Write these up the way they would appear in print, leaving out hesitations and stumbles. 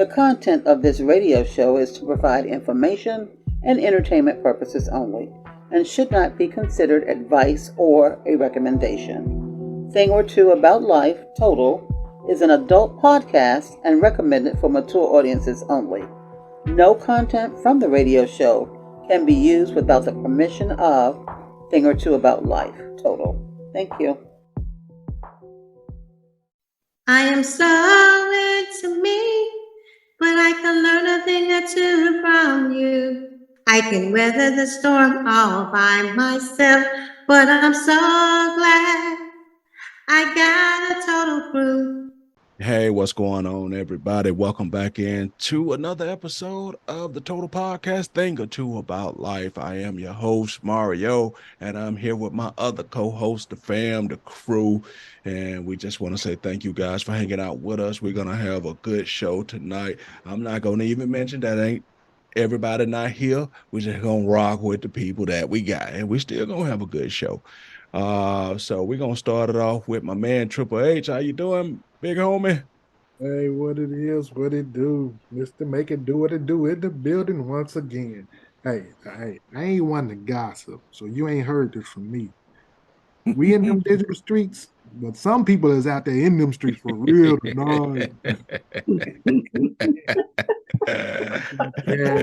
The content of this radio show is to provide information and entertainment purposes only and should not be considered advice or a recommendation. Thing or Two About Life Total is an adult podcast and recommended for mature audiences only. No content from the radio show can be used without the permission of Thing or Two About Life Total. Thank you. I am so into me, but I can learn a thing or two from you. I can weather the storm all by myself, but I'm so glad I got a total crew. Hey, what's going on, everybody? Welcome back in to another episode of the Total Podcast, Thing or Two About Life. I am your host, Mario, and I'm here with my other co-host, the fam, the crew, and we just want to say thank you guys for hanging out with us. We're going to have a good show tonight. I'm not going to even mention that ain't everybody not here. We're just going to rock with the people that we got, and we still going to have a good show. So we're going to start it off with my man, Triple H. How you doing, big homie? Hey, what it is, what it do. Mr. Make It Do What It Do in the building once again. Hey, I ain't one to gossip, so you ain't heard this from me. We in them digital streets, but some people is out there in them streets for real tonight. Yeah.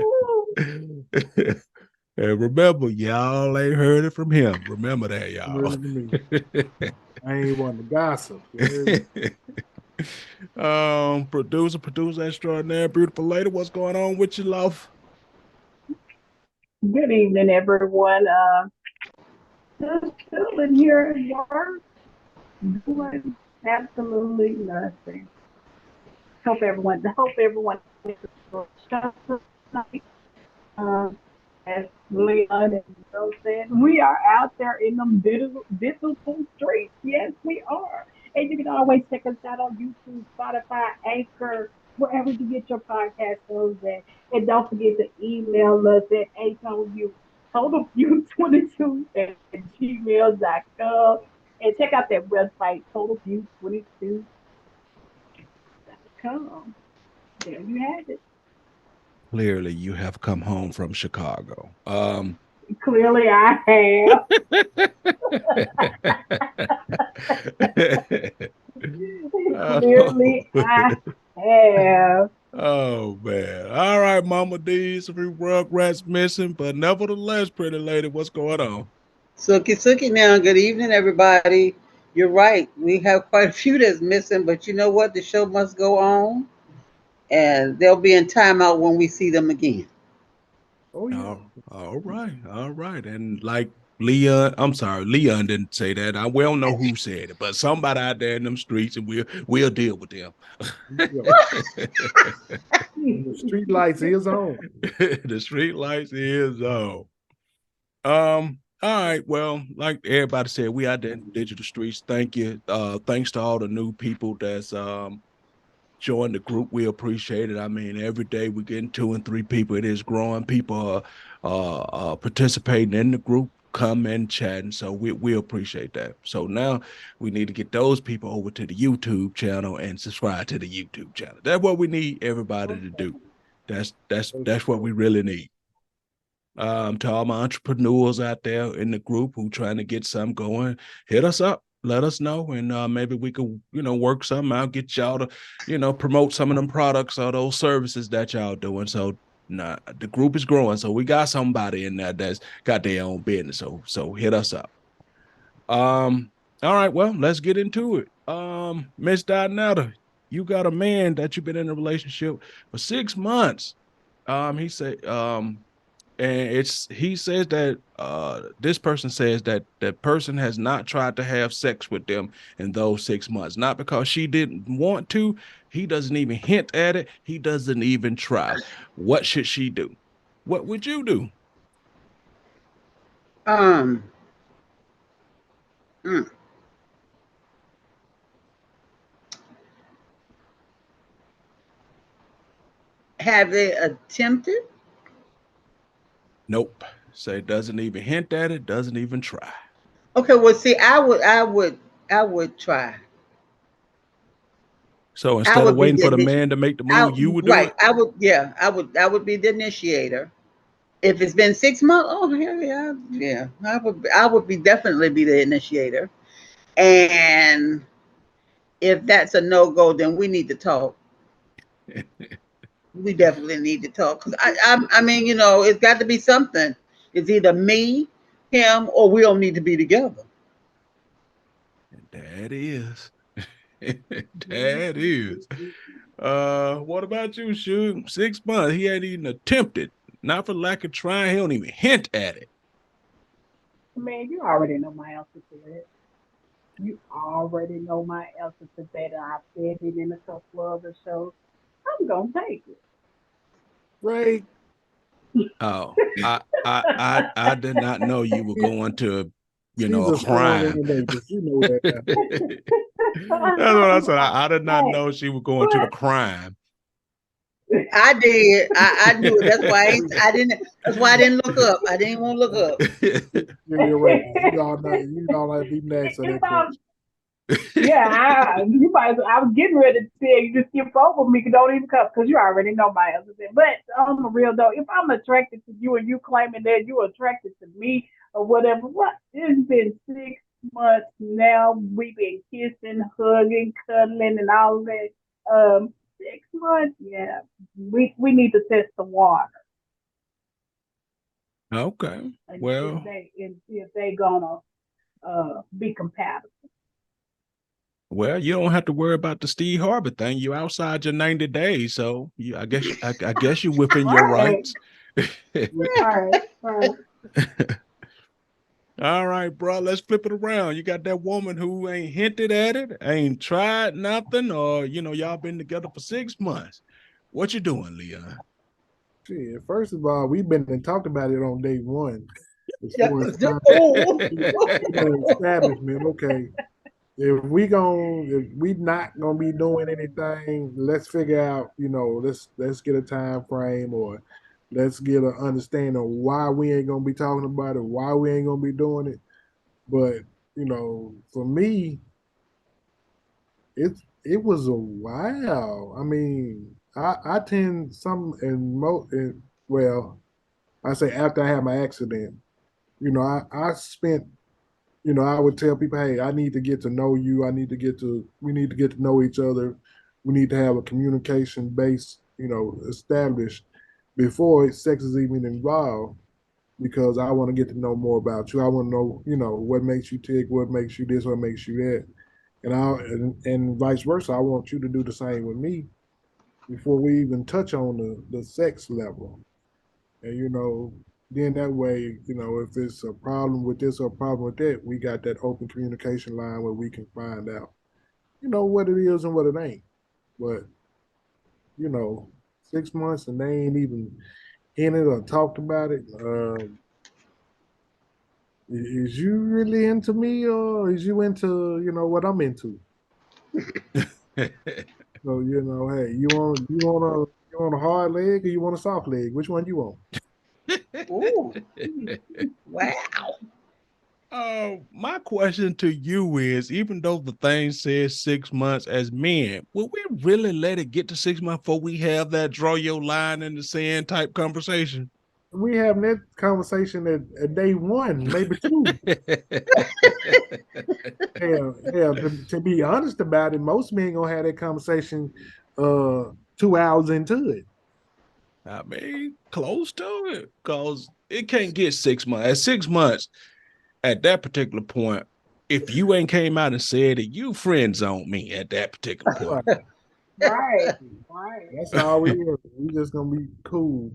And remember, y'all ain't heard it from him. Remember that, y'all. I ain't one to gossip. Producer extraordinaire, beautiful lady, what's going on with you, love? Good evening, everyone. Just chilling here at work, doing absolutely nothing. Hope everyone is a show tonight. As Leon and Joe said, we are out there in them digital streets. Yes, we are. And you can always check us out on YouTube, Spotify, Anchor, wherever you get your podcast shows at. And don't forget to email us at totalview22 at gmail.com. And check out that website, totalview22.com. There you have it. Clearly, you have come home from Chicago. Clearly, I have. Clearly, I have. Oh, man. All right, Mama D, 3 Rugrats missing, but nevertheless, pretty lady, what's going on? Sookie now. Good evening, everybody. You're right. We have quite a few that's missing, but you know what? The show must go on, and they'll be in timeout when we see them again. Oh, yeah. All right. And like Leon didn't say that. We don't know who said it, but somebody out there in them streets, and we'll deal with them. The street lights is on. The street lights is on. All right. Well, like everybody said, we out there in the digital streets. Thank you. Thanks to all the new people that's joined the group. We appreciate it. I mean, every day we're getting 2 and 3 people. It is growing. People are participating in the group, come and chatting. So we appreciate that. So now we need to get those people over to the YouTube channel and subscribe to the YouTube channel. That's what we need everybody to do. That's what we really need. To all my entrepreneurs out there in the group who trying to get something going, hit us up. Let us know, and maybe we could, work something out, get y'all to, promote some of them products or those services that y'all doing. So, the group is growing, so we got somebody in there that's got their own business. So hit us up. All right, well, let's get into it. Miss Donata, you got a man that you've been in a relationship for 6 months. He said, and he says that this person says that that person has not tried to have sex with them in those 6 months, not because she didn't want to. He doesn't even hint at it. He doesn't even try. What should she do? What would you do? Mm. Have they attempted? Nope. Say doesn't even hint at it, doesn't even try. Okay, well, see, I would try. So I instead of would be waiting for the the man to make the move, you would do right. it? I would be the initiator. If it's been 6 months, oh hell yeah, yeah. I would be definitely be the initiator. And if that's a no go, then we need to talk. We definitely need to talk. Cause I mean, you know, it's got to be something. It's either me, him, or we don't need to be together. That is. That is. What about you, Shoot? 6 months. He ain't even attempted. Not for lack of trying. He don't even hint at it. Man, you already know my answer to that. You already know my answer to that. I've said it in a couple of other shows. I'm gonna take it. Right. Oh, I did not know you were going to, She's a a strong crime. individual. You know that now. That's what I said. I did not Hey, know she was going to the but crime. I did. I knew it. I didn't. That's why I didn't look up. I didn't want to look up. You're right. You all have be next on if that I'm question. Yeah, you might. I was getting ready to tell you to skip over me, don't even come, because you already know my answer. But on the real though, if I'm attracted to you and you claiming that you're attracted to me or whatever, what? It's been 6 months now. We've been kissing, hugging, cuddling, and all that. 6 months, yeah. We need to test the water Okay. and Well, if they gonna be compatible. well, you don't have to worry about the Steve Harvey thing. You're outside your 90 days, so I guess you're within your Right, rights. right, right. All right, bro. Let's flip it around. You got that woman who ain't hinted at it, ain't tried nothing, or y'all been together for 6 months. What you doing, Leon? Shit, first of all, we've been and talked about it on day one. As far as Oh. establishment, okay. If we not gonna be doing anything, let's figure out, let's get a time frame, or let's get an understanding of why we ain't gonna be talking about it, why we ain't gonna be doing it. But, for me, it was a while. I mean, I tend some and well, I say after I had my accident, I spent, I would tell people, hey, I need to get to know you. We need to get to know each other. We need to have a communication base, established before sex is even involved, because I want to get to know more about you. I want to know, what makes you tick, what makes you this, what makes you that. And vice versa. I want you to do the same with me before we even touch on the sex level. And then that way, if it's a problem with this or a problem with that, we got that open communication line where we can find out, what it is and what it ain't. But, you know, 6 months and they ain't even in it or talked about it. Is you really into me, or is you into, what I'm into? So, hey, you want a hard leg or you want a soft leg? Which one you want? Ooh. Wow. My question to you is, even though the thing says 6 months as men, will we really let it get to 6 months before we have that draw your line in the sand type conversation? We having that conversation at day one, maybe two. Hell, to be honest about it, most men gonna have that conversation 2 hours into it. I mean, close to it, because it can't get 6 months. At 6 months, at that particular point, if you ain't came out and said it, you friend zone me at that particular point. Right. Right, right. That's all we are. We just gonna be cool.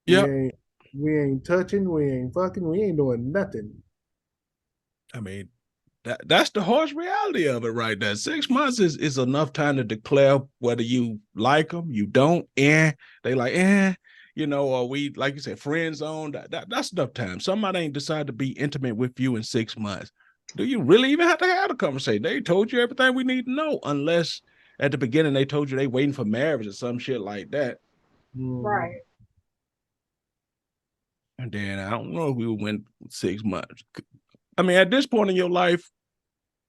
We Yep. ain't we ain't touching, we ain't fucking, we ain't doing nothing. I mean, that's the harsh reality of it right there. 6 months is enough time to declare whether you like them, you don't, they like, or we, like you said, friend zone. That's enough time. Somebody ain't decide to be intimate with you in 6 months. Do you really even have to have a conversation? They told you everything we need to know, unless at the beginning they told you they waiting for marriage or some shit like that. Mhm. Right. And then I don't know if we went 6 months. I mean, at this point in your life,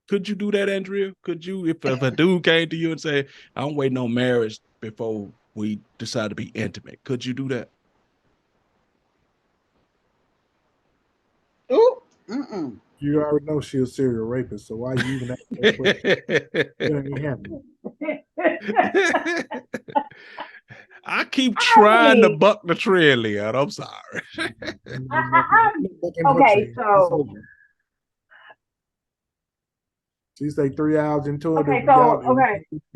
Could you do that, Andrea? Could you, if a dude came to you and say, I'm waiting on marriage before we decide to be intimate, could you do that? Ooh, You already know she's a serial rapist, so why you even ask that question? It ain't happening. I keep trying to buck the trend, Leon. I'm sorry. Okay, so she say 3 hours into it. okay,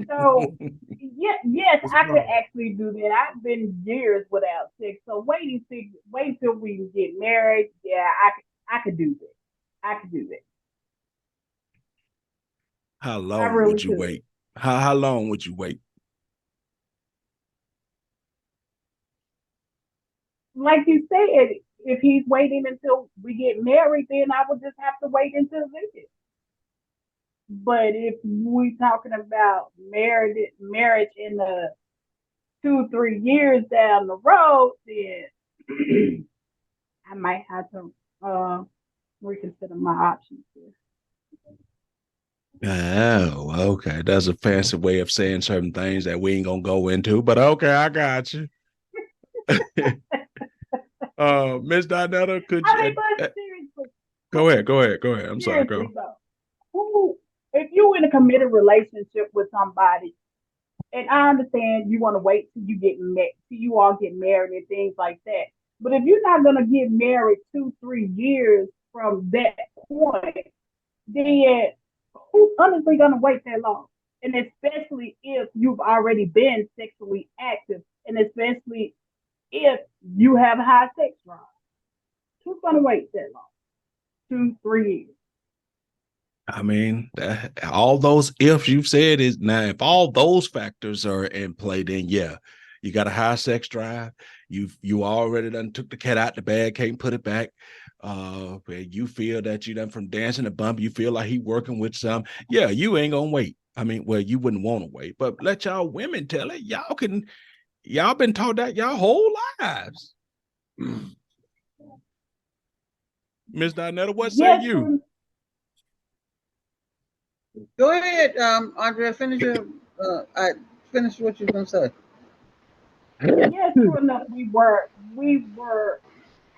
so yeah, yes, I could actually do that. I've been years without sex, so wait till we get married. Yeah, I could do that. I could do that. How I long really would you could. wait? How long would you wait? Like you said, if he's waiting until we get married, then I would just have to wait until then. But if we talking about marriage in the 2-3 years down the road, then I might have to reconsider my options here. Oh, okay. That's a fancy way of saying certain things that we ain't gonna go into, but okay, I got you. Miss Donetta, could you I mean, but seriously, go ahead. I'm sorry, seriously go. though, who if you in a committed relationship with somebody, and I understand you want to wait till till you all get married and things like that. But if you're not gonna get married 2-3 years from that point, then who's honestly gonna wait that long? And especially if you've already been sexually active, and especially if you have high sex drive, who's gonna wait that long? 2-3 years. I mean, all those ifs you've said is now, if all those factors are in play, then yeah, you got a high sex drive. You already done took the cat out the bag, can't put it back. You feel that you done from dancing to bump, you feel like he working with some. Yeah, you ain't gonna wait. I mean, well, you wouldn't want to wait, but let y'all women tell it. Y'all been taught that y'all whole lives. Miss Donetta, what say Yes, you? Go ahead, Andrea. I finish what you're gonna say. yes, true enough, we were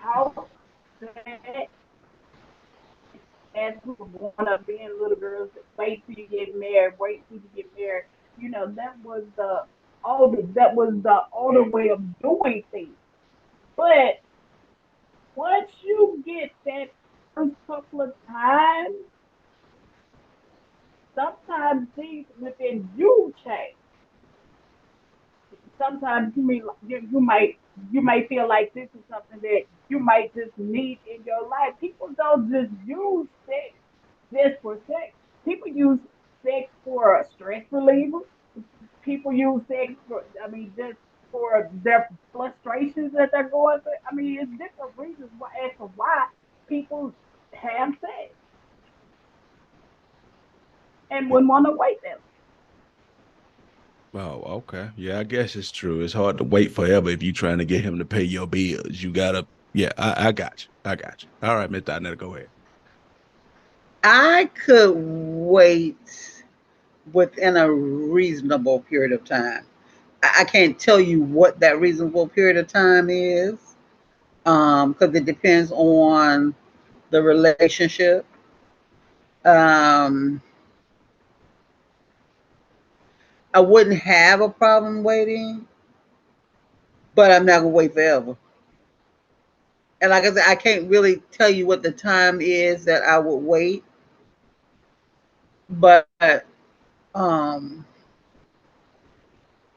out there as we were growing up being little girls, wait till you get married, wait till you get married. That was the older way of doing things. But once you get that first couple of times, sometimes things within you change. Sometimes you may feel like this is something that you might just need in your life. People don't just use sex just for sex. People use sex for a stress reliever. People use sex just for their frustrations that they're going through. I mean, it's different reasons why as to why people have sex and wouldn't want to wait that Oh, okay. Yeah, I guess it's true. It's hard to wait forever if you're trying to get him to pay your bills. You gotta, yeah, I got you. I got you. All right, Miss Donetta, go ahead. I could wait within a reasonable period of time. I can't tell you what that reasonable period of time is, because it depends on the relationship. Um, I wouldn't have a problem waiting, but I'm not gonna wait forever. And like I said, I can't really tell you what the time is that I would wait, but um,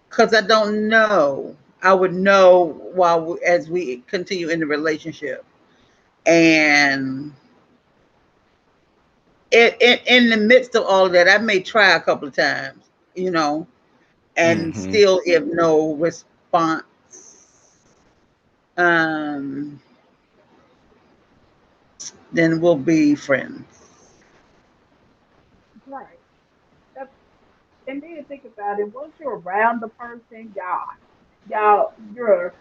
because I don't know, I would know as we continue in the relationship, and in the midst of all of that, I may try a couple of times, and Mm-hmm. still, if no response, um, then we'll be friends. right. That's, and then think about it. Once you're around the person, y'all, you're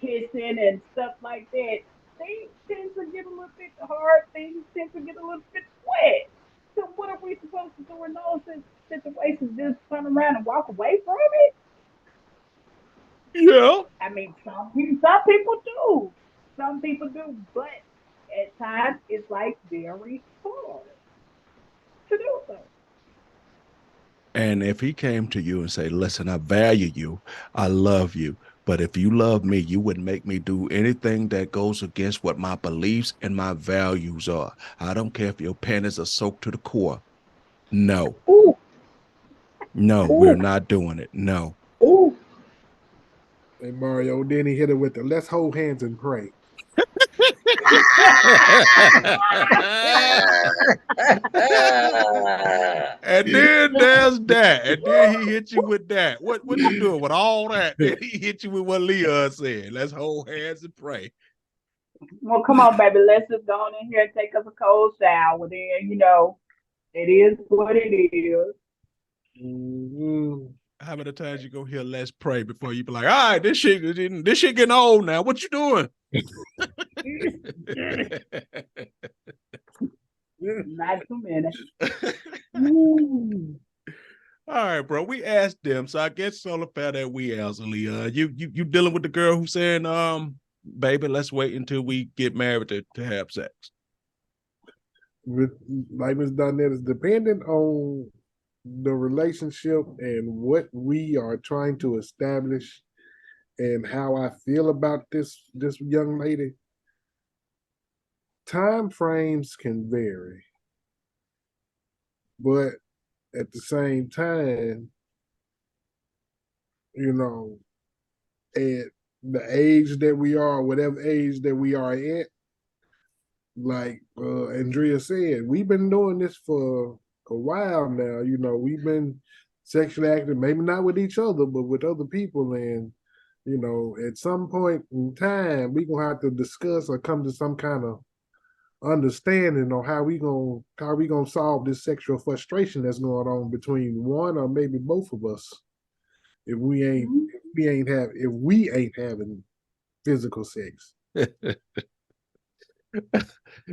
kissing and stuff like that. Things tend to get a little bit hard. Things tend to get a little bit wet. So what are we supposed to do in those situations? Just turn around and walk away from it? Yeah. I mean, some people do. Some people do, but at times it's like very hard to do so. And if he came to you and say, listen, I value you, I love you, but if you love me, you wouldn't make me do anything that goes against what my beliefs and my values are. I don't care if your panties are soaked to the core. No, Ooh, no, we're ooh, not doing it. No. ooh. Hey Mario, then he hit it with the let's hold hands and pray. And then there's that. And then he hit you with that. What you doing with all that? Then he hit you with what Leon said. Let's hold hands and pray. Well, come on, baby. Let's just go on in here and take us a cold shower. Then, it is what it is. Mhm. How many times you go hear let's pray before you be like, all right, this shit getting old now. What you doing? Not too many. Ooh. All right, bro. We asked them, so I guess it's only fair that we answer, Leon. You dealing with the girl who's saying, baby, let's wait until we get married to have sex. With, like Ms. Donnette, is dependent on the relationship and what we are trying to establish and how I feel about this young lady. Time frames can vary, but at the same time, you know, at the age that we are, whatever age that we are at, like Andrea said, we've been doing this for a while now. We've been sexually active, maybe not with each other, but with other people. And, at some point in time, we're gonna have to discuss or come to some kind of understanding on how we gonna solve this sexual frustration that's going on between one or maybe both of us if we ain't having physical sex.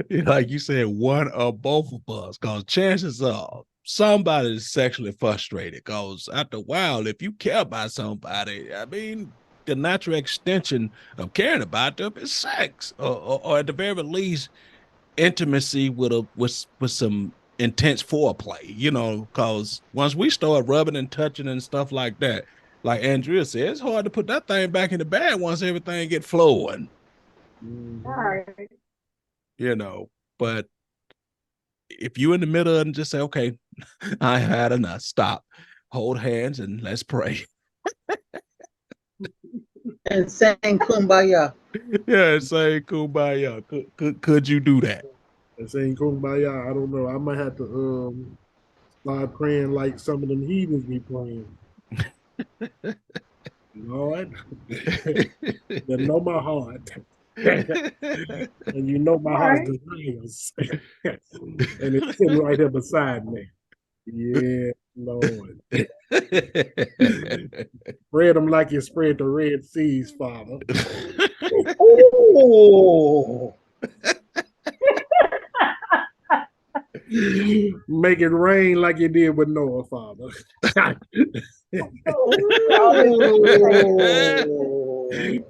Like you said, one or both of us, because chances are somebody is sexually frustrated. Because after a while, if you care about somebody, I mean, the natural extension of caring about them is sex, or at the very least, intimacy with some intense foreplay. Because once we start rubbing and touching and stuff like that, like Andrea said, it's hard to put that thing back in the bag once everything get flowing. All Mhm. right. But if you in the middle and just say, okay, I had enough, stop, hold hands and let's pray. And saying kumbaya. Yeah, say kumbaya. Could you do that? And saying kumbaya, I don't know. I might have to start praying like some of them heathens be praying. Lord, you know my heart. And you know my All heart's right. desires. And it's sitting right here beside me. Yeah, Lord. Spread them like you spread the Red Seas, Father. Oh, Make it rain like you did with Noah, Father. All this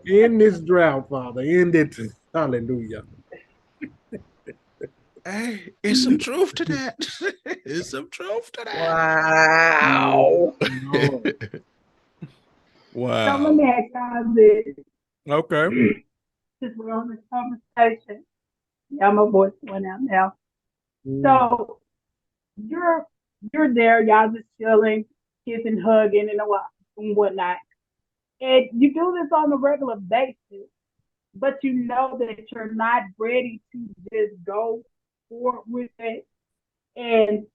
In this drought, Father. End it. Hallelujah. Hey, it's some truth to that. It's some truth to wow. Lord. that. So let Wow. me ask y'all this. Okay. Since we're on this conversation, yeah, my voice went out now. Mm. So you're you're there, y'all just chilling, kissing, hugging, and whatnot. And you do this on a regular basis, but you know that you're not ready to just go forward with it. And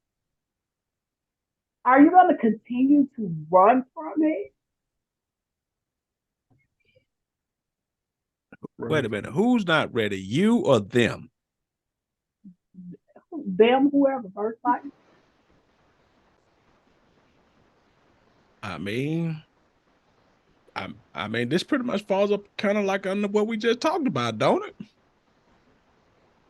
are you going to continue to run from it? Wait a minute. Who's not ready? You or them? Them, whoever, first like, I mean, this pretty much falls up kind of like under what we just talked about, don't it?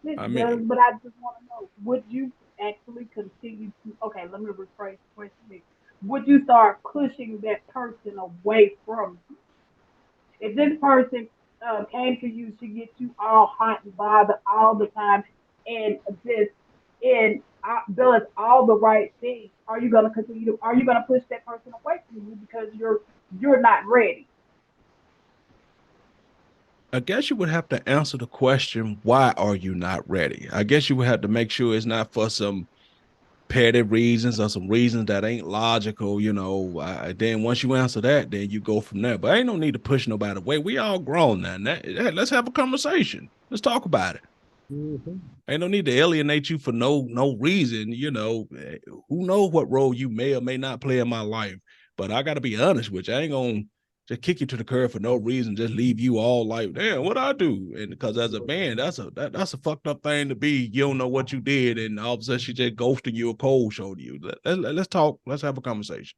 it I does, mean, but I just want to know, would you actually continue to, okay, let me rephrase the question. Would you start pushing that person away from you? If this person came to you, she gets you all hot and bothered all the time, and just does all the right things, are you gonna continue to? Are you gonna push that person away from you because you're not ready? I guess you would have to answer the question, why are you not ready? I guess you would have to make sure it's not for some petty reasons or some reasons that ain't logical, then once you answer that, then you go from there. But ain't no need to push nobody away. We all grown now. Let's have a conversation. Let's talk about it. Mm-hmm. Ain't no need to alienate you for no reason. Who knows what role you may or may not play in my life. But I got to be honest with you. I ain't gonna just kick you to the curb for no reason. Just leave you all like, damn, what I do? And because as a man, that's a fucked up thing to be. You don't know what you did, and all of a sudden she just ghosted you or cold showed you. Let's talk. Let's have a conversation.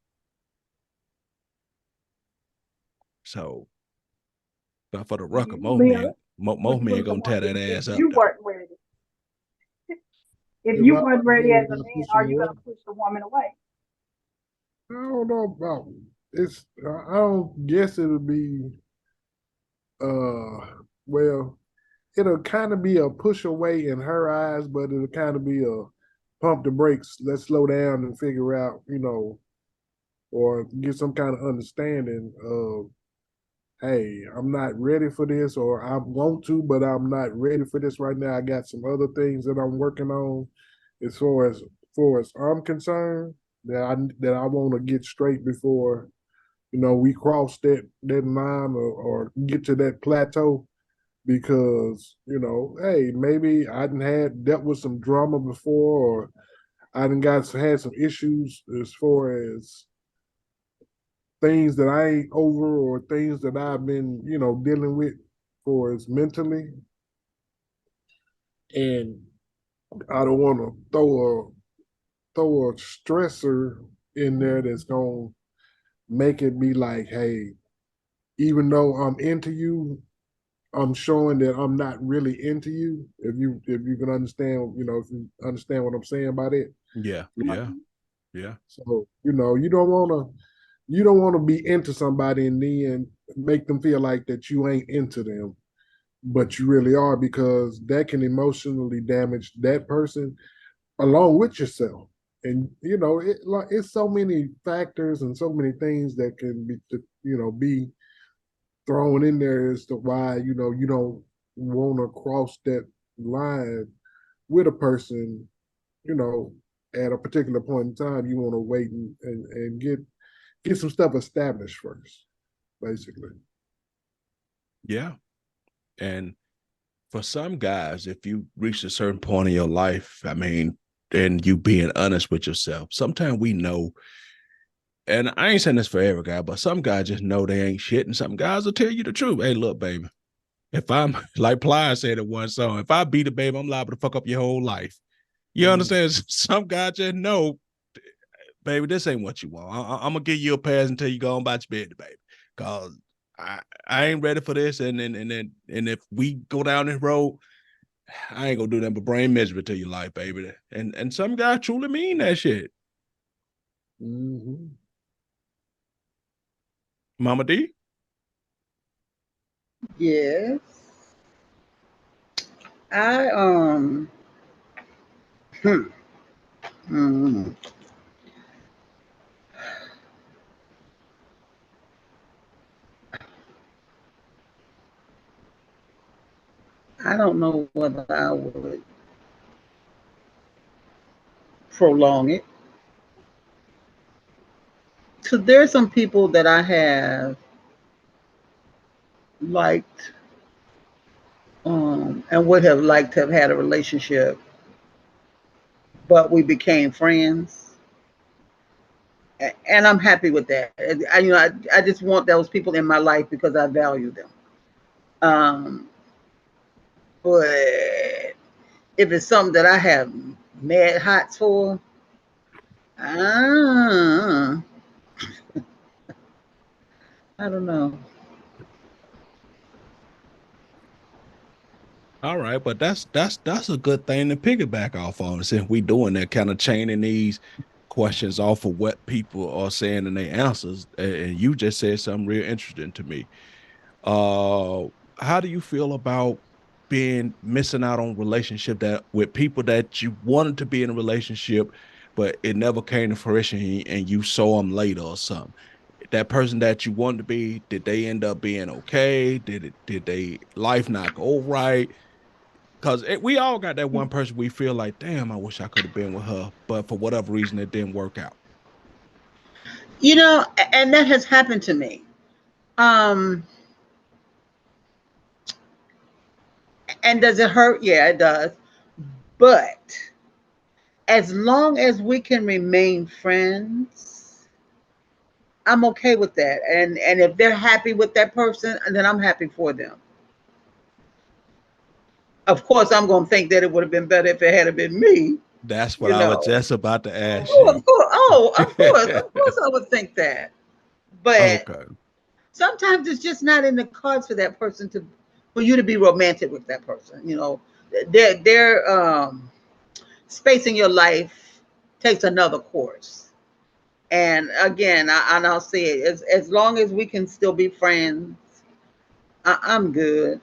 So, but for the record, You, Leah, most would you men push gonna someone tear that if ass up you though. weren't ready? If If you I weren't was ready ready, as a I man, push are them you away. gonna push the woman away? I don't know about it's. I don't guess it'll be. Uh, well, it'll kind of be a push away in her eyes, but it'll kind of be a pump the brakes. Let's slow down and figure out, or get some kind of understanding of, hey, I'm not ready for this, or I want to, but I'm not ready for this right now. I got some other things that I'm working on, as far as I'm concerned, that I want to get straight before we cross that line, or get to that plateau, because hey, maybe I didn't had dealt with some drama before, or I didn't had some issues as far as things that I ain't over, or things that I've been dealing with for as mentally, and I don't want to throw a stressor in there that's gonna make it be like, hey, even though I'm into you, I'm showing that I'm not really into you. If you can understand, if you understand what I'm saying by that. Yeah, Like, yeah, yeah. so you don't want to be into somebody and then make them feel like that you ain't into them, but you really are, because that can emotionally damage that person along with yourself. And it's so many factors and so many things that can be thrown in there as to why you don't want to cross that line with a person. you know at a particular point in time, you want to wait and get some stuff established first, basically. Yeah. And for some guys, if you reach a certain point in your life, I mean, and you being honest with yourself, sometimes we know, and I ain't saying this for every guy, but some guys just know they ain't shit, and some guys will tell you the truth. Hey, look, baby, if I'm like Plies said in one song, if I beat a baby, I'm liable to fuck up your whole life. You understand? Some guys just know, baby, this ain't what you want. I'm gonna give you a pass until you go on about your bed, baby, cause I ain't ready for this. And if we go down this road, I ain't gonna do that but brain misery to your life, baby. And some guys truly mean that shit. Mm-hmm. Mama D? Yes. I hmm, hmm, I don't know whether I would prolong it. So there's some people that I have liked, and would have liked to have had a relationship, but we became friends, and I'm happy with that. I just want those people in my life because I value them. Um, but if it's something that I have mad hots for, uh, I don't know. All right, but that's a good thing to piggyback off on since we doing that kind of chaining these questions off of what people are saying and their answers. And you just said something real interesting to me. Uh, how do you feel about being missing out on relationship that with people that you wanted to be in a relationship, but it never came to fruition and you saw them later or something? That person that you wanted to be, did they end up being okay? Did they life not go right? Because we all got that one person we feel like, damn, I wish I could have been with her, but for whatever reason, it didn't work out. And that has happened to me. Um, and does it hurt? Yeah, it does. But as long as we can remain friends, I'm okay with that. And if they're happy with that person, then I'm happy for them. Of course, I'm going to think that it would have been better if it had been me. That's what You I was know. just about to ask Oh, you. of course. Oh, of course, I would think that. But Okay. sometimes it's just not in the cards for that person to, for you to be romantic with that person. Their space in your life takes another course. And again, I'll say it as long as we can still be friends, I'm good.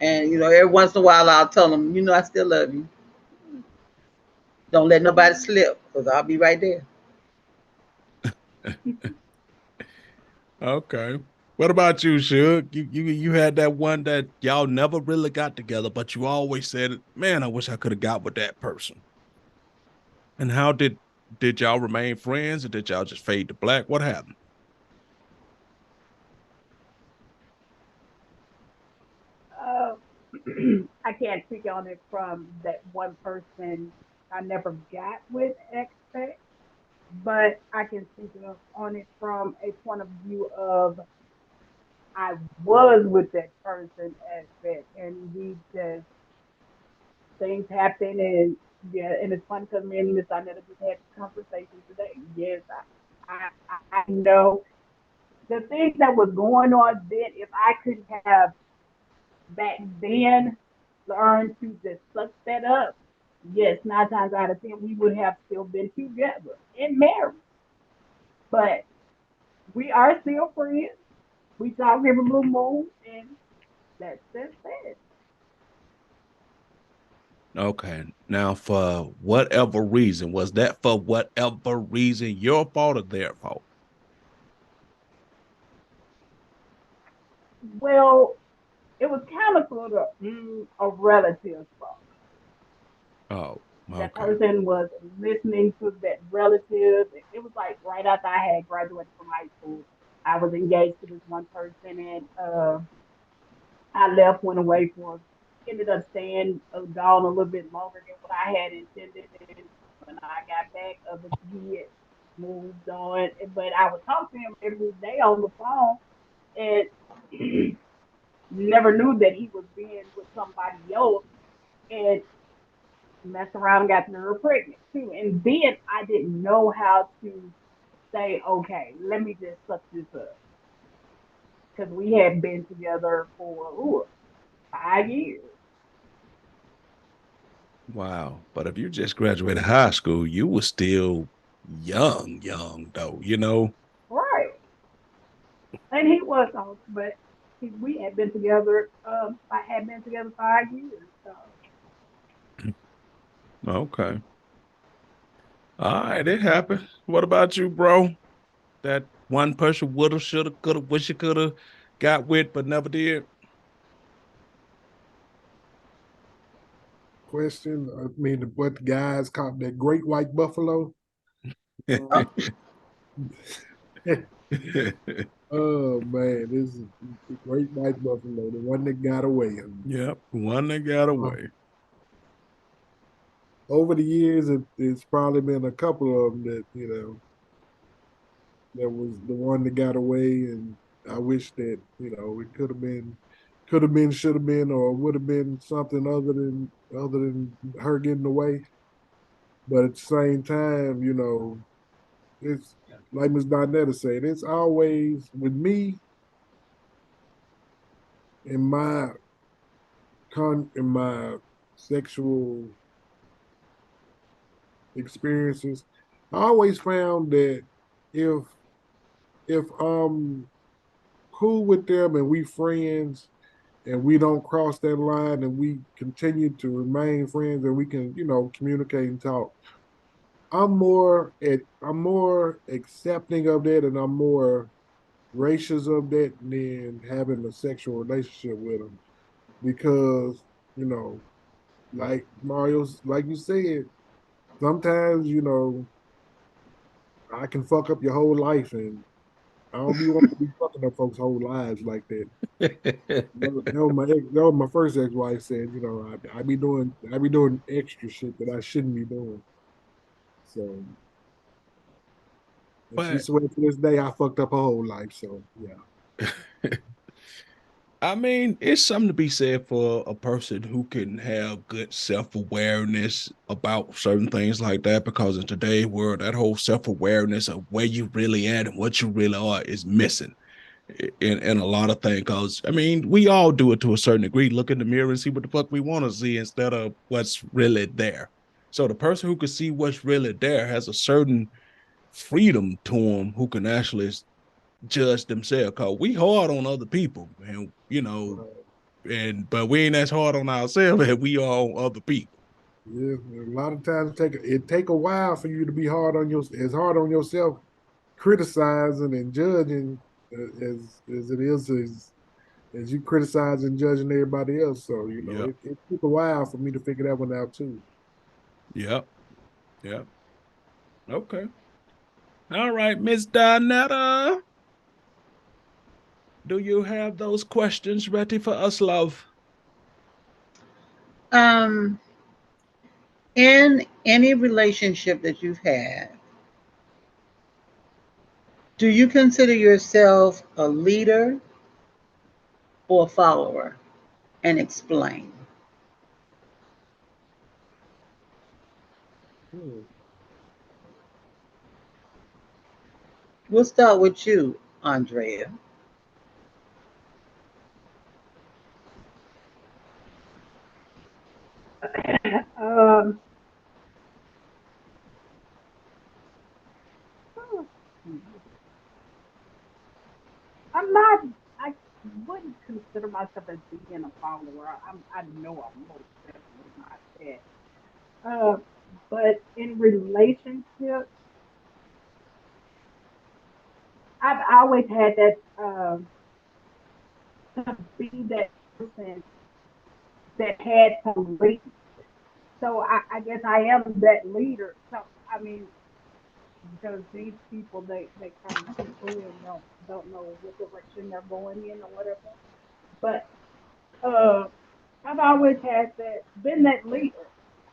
And every once in a while I'll tell them, I still love you. Don't let nobody slip, because I'll be right there. Okay. What about you, Suge? You had that one that y'all never really got together, but you always said, "Man, I wish I could have got with that person." And how did y'all remain friends, or did y'all just fade to black? What happened? Uh, I can't speak on it from that one person I never got with expect, but I can speak on it from a point of view of I was with that person expect, and we just things happen, and yeah, and it's funny because me and Miss Arnetta just had this conversation today. Yes, I know the things that was going on then. If I could have back then learned to just suck that up, yes, 9 times out of 10 we would have still been together and married. But we are still friends. We talk every blue moon, and that's just it. Okay. Now, for whatever reason, was that for whatever reason your fault or their fault? Well, it was kind of sort of a relative fault. Oh, That okay. person was listening to that relative. It was like right after I had graduated from high school. I was engaged to this one person, and I left, went away for, ended up staying gone a little bit longer than what I had intended. And when I got back, he had moved on. But I would talk to him every day on the phone, and never knew that he was being with somebody else. And messed around and got her pregnant too. And then I didn't know how to say, okay, let me just suck this up. Because we had been together for 5 years. Wow. But if you just graduated high school, you were still young though, you know? Right. And he was on, but we had been together, I had been together 5 years. So Okay. All right, it happened. What about you, bro? That one person woulda, shoulda, coulda, wish you coulda got with, but never did. Question. I mean, what the guys called that great white buffalo? Oh, Oh man, this is the great white buffalo, the one that got away. Yep, one that got Uh, away. over the years, it's probably been a couple of them that that was the one that got away, and I wish that it could have been, should have been, or would have been something other than her getting away. But at the same time, it's like Ms. Donetta said, it's always with me in my in my sexual experiences, I always found that if I'm cool with them and we friends and we don't cross that line and we continue to remain friends and we can, communicate and talk, I'm more accepting of that and I'm more gracious of that than having a sexual relationship with them because, you know, like you said, sometimes, I can fuck up your whole life and I don't be wanting to be fucking up folks' whole lives like that. That was my first ex-wife said, I be doing extra shit that I shouldn't be doing. So and she But swear to this day I fucked up her whole life. So yeah. I mean, it's something to be said for a person who can have good self-awareness about certain things like that, because in today's world, that whole self-awareness of where you really at and what you really are is missing in a lot of things. Because I mean, we all do it to a certain degree. Look in the mirror and see what the fuck we want to see instead of what's really there. So the person who can see what's really there has a certain freedom to them who can actually judge themselves. Cause we hard on other people, and but we ain't as hard on ourselves as we are on other people. Yeah, a lot of times it take a while for you to be hard on yourself, criticizing and judging as it is as you criticize and judging everybody else. So Yep. it took a while for me to figure that one out too. Yep. Yep. Okay. All right, Miss Donetta. Do you have those questions ready for us, love? Um, in any relationship that you've had, do you consider yourself a leader or a follower? And explain. Hmm. We'll start with you, Andrea. um, I'm not. I wouldn't consider myself as being a follower. I know I'm most definitely not that. But in relationships, I've always had that to be that person that had to lead. So I guess I am that leader. So I mean, because these people they come too free and don't know what direction they're going in or whatever. But uh, I've always had that been that leader.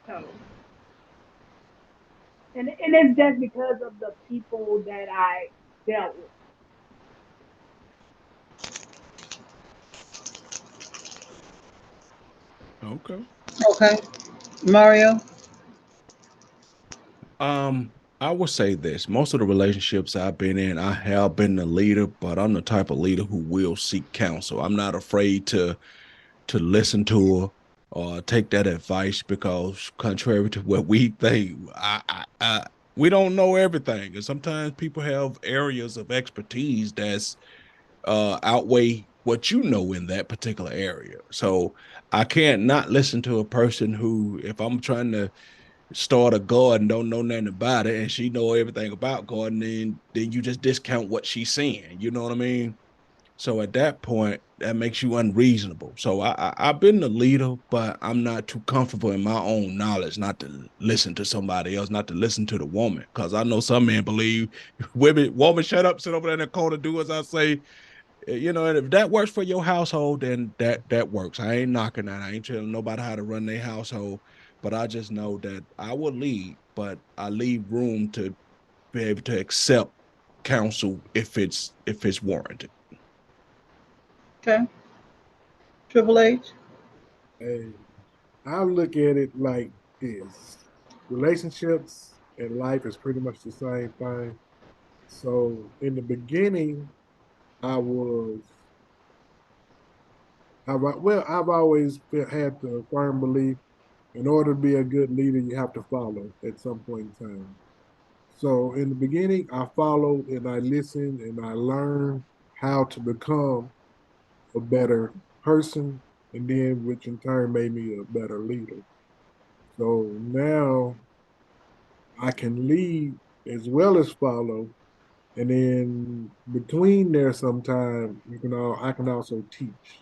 So and it's just because of the people that I dealt with. Okay. Okay. Mario? Um, I would say this. Most of the relationships I've been in, I have been the leader, but I'm the type of leader who will seek counsel. I'm not afraid to listen to her or take that advice, because contrary to what we think, we don't know everything, and sometimes people have areas of expertise that's outweigh what you know in that particular area. So I can't not listen to a person who, if I'm trying to start a garden, don't know nothing about it, and she know everything about gardening, then you just discount what she's saying. You know what I mean? So at that point, that makes you unreasonable. So I've been the leader, but I'm not too comfortable in my own knowledge not to listen to somebody else, not to listen to the woman, because I know some men believe woman, shut up, sit over there in the corner, do as I say. And if that works for your household, then that works. I ain't knocking that. I ain't telling nobody how to run their household, but I just know that I will lead, but I leave room to be able to accept counsel if it's warranted. Okay. Triple H? Hey, I look at it like this: relationships and life is pretty much the same thing. So in the beginning, I was I've always had the firm belief in order to be a good leader, you have to follow at some point in time. So in the beginning, I followed and I listened and I learned how to become a better person, and then which in turn made me a better leader. So now I can lead as well as follow, and then between there, sometime I can also teach.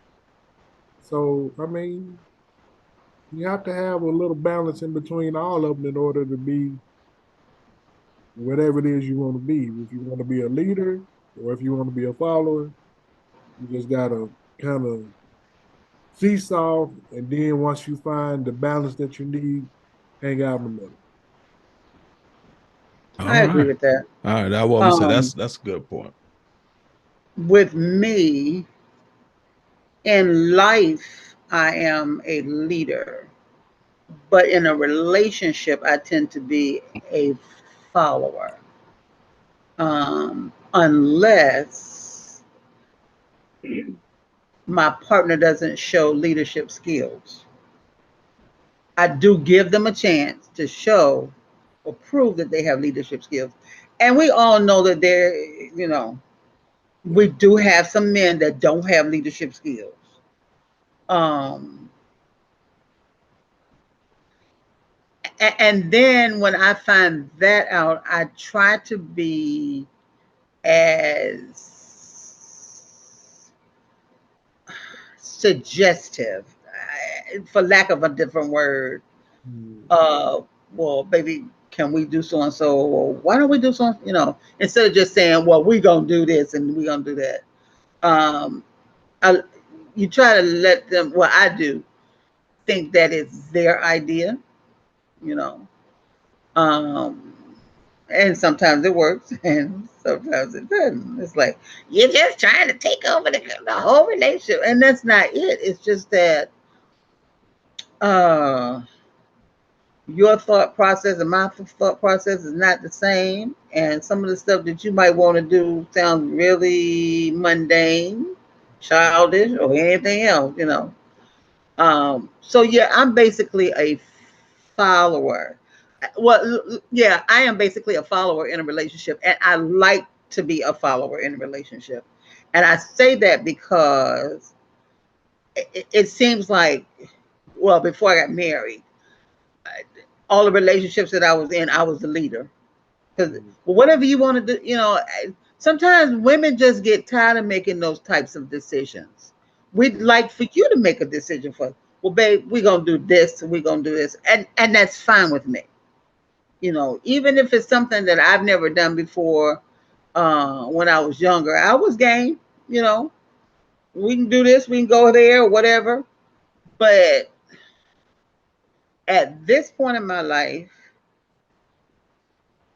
So I mean, you have to have a little balance in between all of them in order to be whatever it is you want to be. If you want to be a leader or if you want to be a follower, you just gotta kind of seesaw, and then once you find the balance that you need, hang out in the middle. All I agree right. with that. All right. I want to say Um, that's a good point. with me in life, I am a leader, but in a relationship, I tend to be a follower. Unless my partner doesn't show leadership skills. I do give them a chance to show or prove that they have leadership skills. And we all know that we do have some men that don't have leadership skills. Um, and then when I find that out, I try to be as suggestive, for lack of a different word. Mm. Well, baby, can we do so and so? Or why don't we do so? Instead of just saying, well, we're going to do this and we're going to do that. Um, I, you try to let them, well, I do think that it's their idea, you know. Um, and sometimes it works and sometimes it doesn't. It's like, you're just trying to take over the whole relationship. And that's not it. It's just that uh, your thought process and my thought process is not the same. And some of the stuff that you might want to do sounds really mundane, childish, or anything else. So yeah, I'm basically a follower. Well, yeah, I am basically a follower in a relationship, and I like to be a follower in a relationship. And I say that because it seems like, well, before I got married, all the relationships that I was in, I was the leader. Because whatever you want to do, sometimes women just get tired of making those types of decisions. We'd like for you to make a decision for, well, babe, we're gonna do this, we're gonna do this, and that's fine with me. Even if it's something that I've never done before. When I was younger, I was game. You know, we can do this, we can go there, whatever. But at this point in my life,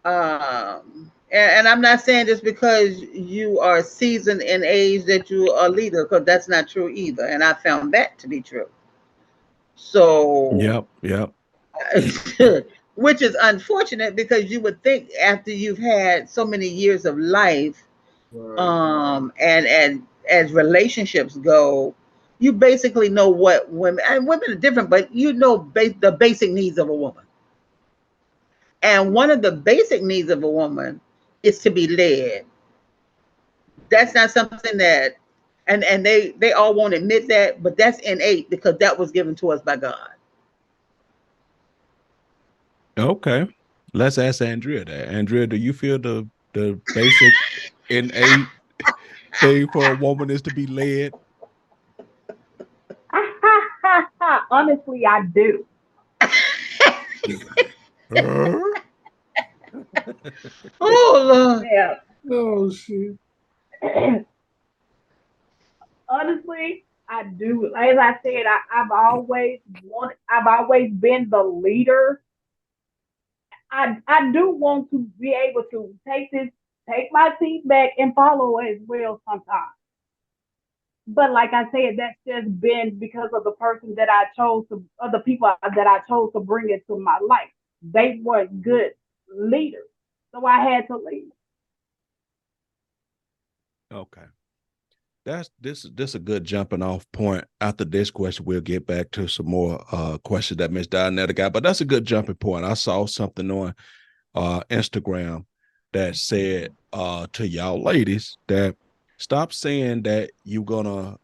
and I'm not saying just because you are seasoned in age that you are a leader, because that's not true either. And I found that to be true. So, Yep. Yep. which is unfortunate because you would think after you've had so many years of life, Right. and as relationships go, you basically know what women are different, but the basic needs of a woman. And one of the basic needs of a woman is to be led. That's not something that, and they all won't admit that, but that's innate because that was given to us by God. Okay. Let's ask Andrea that. Andrea, do you feel the basic innate thing for a woman is to be led? Honestly, I do. Huh? Oh Lord. Yeah. Oh shit. Honestly, I do. As I said, I've always been the leader. I do want to be able to take my seat back and follow as well sometimes. But like I said, that's just been because of the person that I chose to, of the people that I chose to bring into my life. They weren't good leaders, so I had to leave. Okay. this a good jumping off point. After this question, we'll get back to some more questions that Miss Donetta got. But that's a good jumping point. I saw something on Instagram that said to y'all ladies that stop saying that you're gonna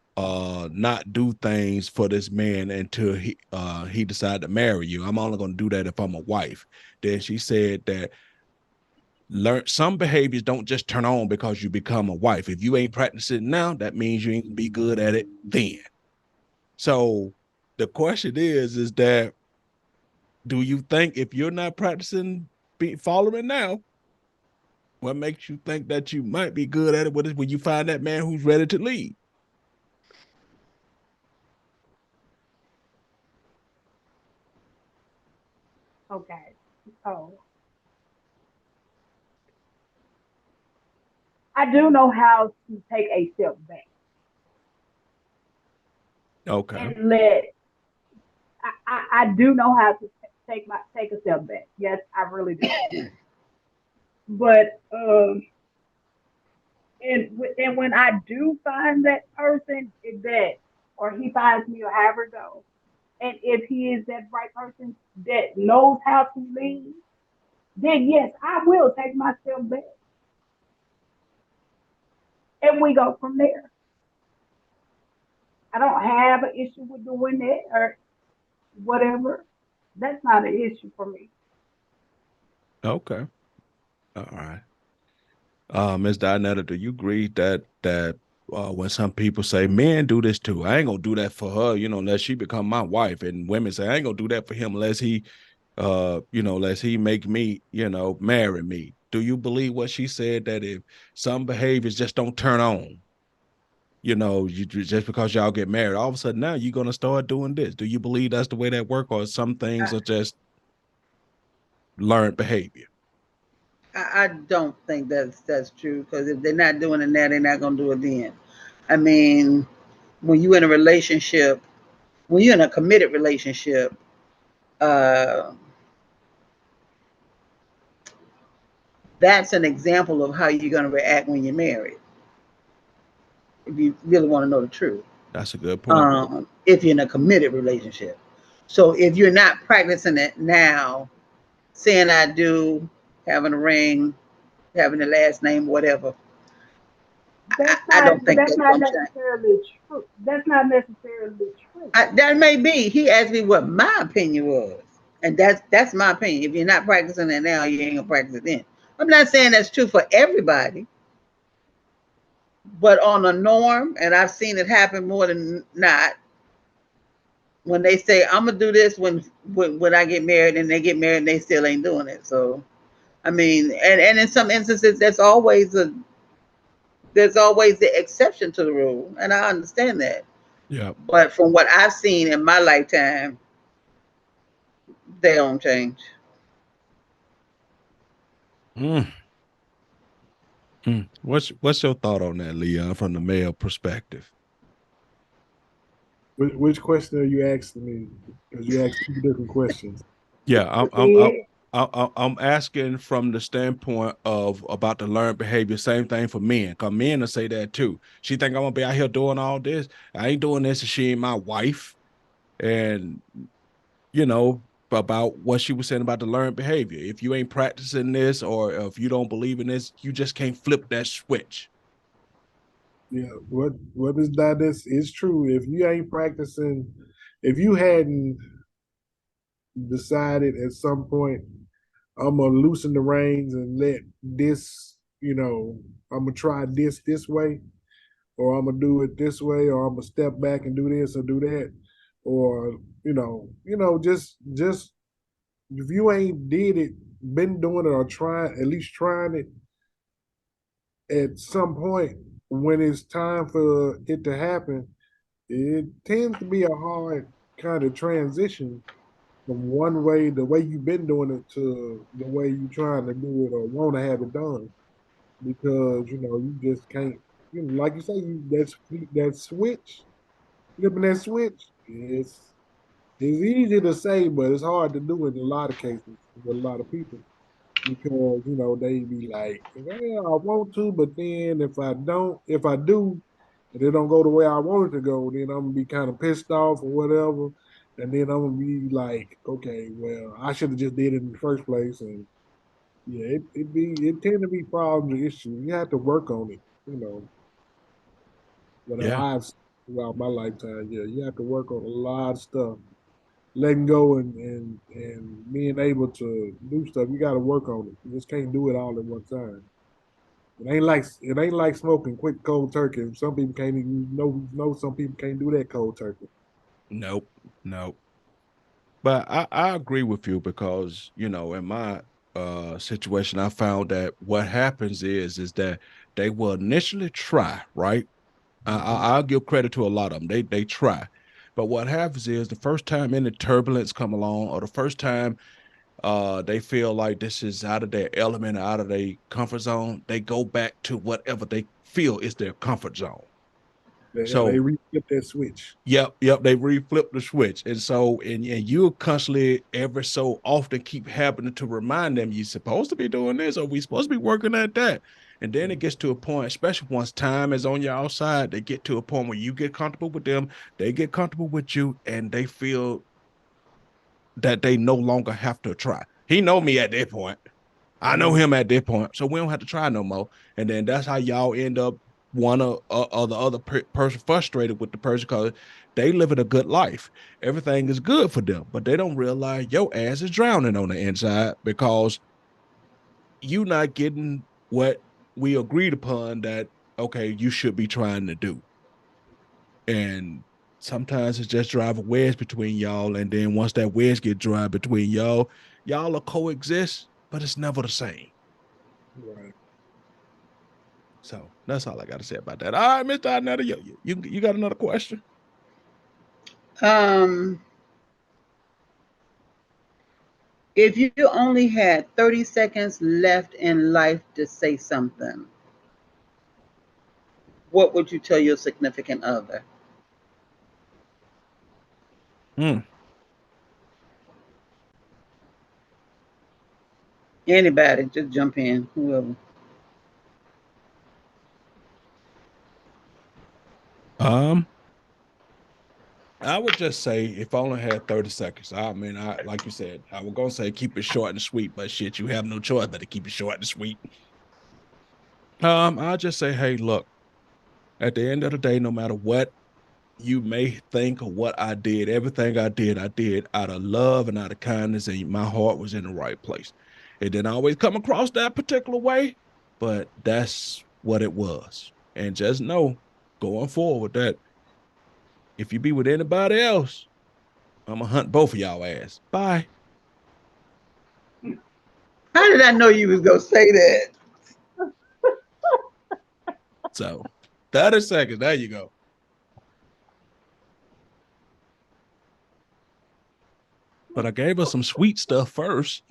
not do things for this man until he decide to marry you. I'm only gonna do that if I'm a wife. Then she said that learn some behaviors don't just turn on because you become a wife. If you ain't practicing now, that means you ain't gonna be good at it then. So the question is that do you think if you're not practicing following now, what makes you think that you might be good at it when you find that man who's ready to lead? Okay. Oh, I do know how to take a step back Okay. and let. I do know how to take a step back. Yes, I really do. But and when I do find that person that, or he finds me, or however it goes, and if he is that right person that knows how to lead, then yes, I will take my step back, and we go from there. I don't have an issue with doing that or whatever. That's not an issue for me. Okay. All right. Ms. Dinetta, do you agree that when some people say men do this too, I ain't gonna do that for her, unless she become my wife, and women say I ain't gonna do that for him unless he unless he make me, marry me. Do you believe what she said that if some behaviors just don't turn on, you just because y'all get married, all of a sudden now you're gonna start doing this? Do you believe that's the way that work, or some things are just learned behavior? I don't think that's true, because if they're not doing it now, they're not gonna do it then. I mean, when you're in a relationship, when you're in a committed relationship, uh, that's an example of how you're gonna react when you're married. If you really want to know the truth, That's a good point. if you're in a committed relationship. So if you're not practicing it now, saying I do, having a ring, having the last name, whatever, That's I not don't think that's that's not gonna change. necessarily true. That's not necessarily true. That may be. He asked me what my opinion was, and that's my opinion. If you're not practicing it now, you ain't gonna practice it then. I'm not saying that's true for everybody, but on a norm, and I've seen it happen more than not. When they say I'm gonna do this when I get married, and they get married, and they still ain't doing it. So I mean, and in some instances, there's always the exception to the rule, and I understand that. Yeah. But from what I've seen in my lifetime, they don't change. Mm. What's your thought on that, Leon, from the male perspective? Which question are you asking me? Because you asked two different questions. Yeah, Yeah. I'm asking from the standpoint of about the learned behavior. Same thing for men, because men will say that too. She think I'm gonna be out here doing all this. I ain't doing this if she ain't my wife. And you know about what she was saying about the learned behavior. If you ain't practicing this, or if you don't believe in this, you just can't flip that switch. Yeah, what is that is true. If you ain't practicing, if you hadn't decided at some point, I'm gonna loosen the reins and let this, I'm gonna try this way, or I'm gonna do it this way, or I'm gonna step back and do this or do that, or just if you ain't did it, been doing it, or trying at least trying it, at some point when it's time for it to happen, it tends to be a hard kind of transition from one way, the way you've been doing it, to the way you're trying to do it or want to have it done. Because you just can't, like you say, that switch, flipping that switch, it's easy to say, but it's hard to do in a lot of cases with a lot of people, because they be like, well, I want to, but then if I don't, if I do, and it don't go the way I want it to go, then I'm gonna be kind of pissed off or whatever. And then I'm gonna be like, okay, well, I should have just did it in the first place. And yeah, it tend to be problems and issues. You have to work on it, What Yeah. I've throughout my lifetime, yeah, you have to work on a lot of stuff. Letting go and being able to do stuff, you got to work on it. You just can't do it all at one time. It ain't like smoking quick cold turkey. Some people can't even know some people can't do that cold turkey. Nope. Nope. But I agree with you because, in my situation, I found that what happens is that they will initially try, right? I'll give credit to a lot of them. They try. But what happens is the first time any turbulence come along, or the first time they feel like this is out of their element, out of their comfort zone, they go back to whatever they feel is their comfort zone. They So re-flip that switch. yep, they reflip the switch. And so and you constantly every so often keep happening to remind them you're supposed to be doing this, or we supposed to be working at that. And then it gets to a point, especially once time is on your outside, they get to a point where you get comfortable with them, they get comfortable with you, and they feel that they no longer have to try. He know me at that point. I know him at that point, so we don't have to try no more. And then that's how y'all end up one or the other person frustrated with the person because they living a good life. Everything is good for them, but they don't realize your ass is drowning on the inside because you not getting what we agreed upon that, okay, you should be trying to do. And sometimes it's just drive a wedge between y'all. And then once that wedge get dry between y'all will coexist, but it's never the same. Right. So that's all I got to say about that. All right, Mr. Arnetta, you got another question? If you only had 30 seconds left in life to say something, what would you tell your significant other? Anybody, just jump in, whoever. I would just say if I only had 30 seconds. I mean, I like you said, I was gonna say keep it short and sweet, but shit, you have no choice but to keep it short and sweet. I'll just say, hey, look, at the end of the day, no matter what you may think of what I did, everything I did out of love and out of kindness, and my heart was in the right place. It didn't always come across that particular way, but that's what it was. And just know going forward that if you be with anybody else, I'm gonna hunt both of y'all ass. Bye. How did I know you was gonna say that? So 30 seconds. There you go. But I gave her some sweet stuff first.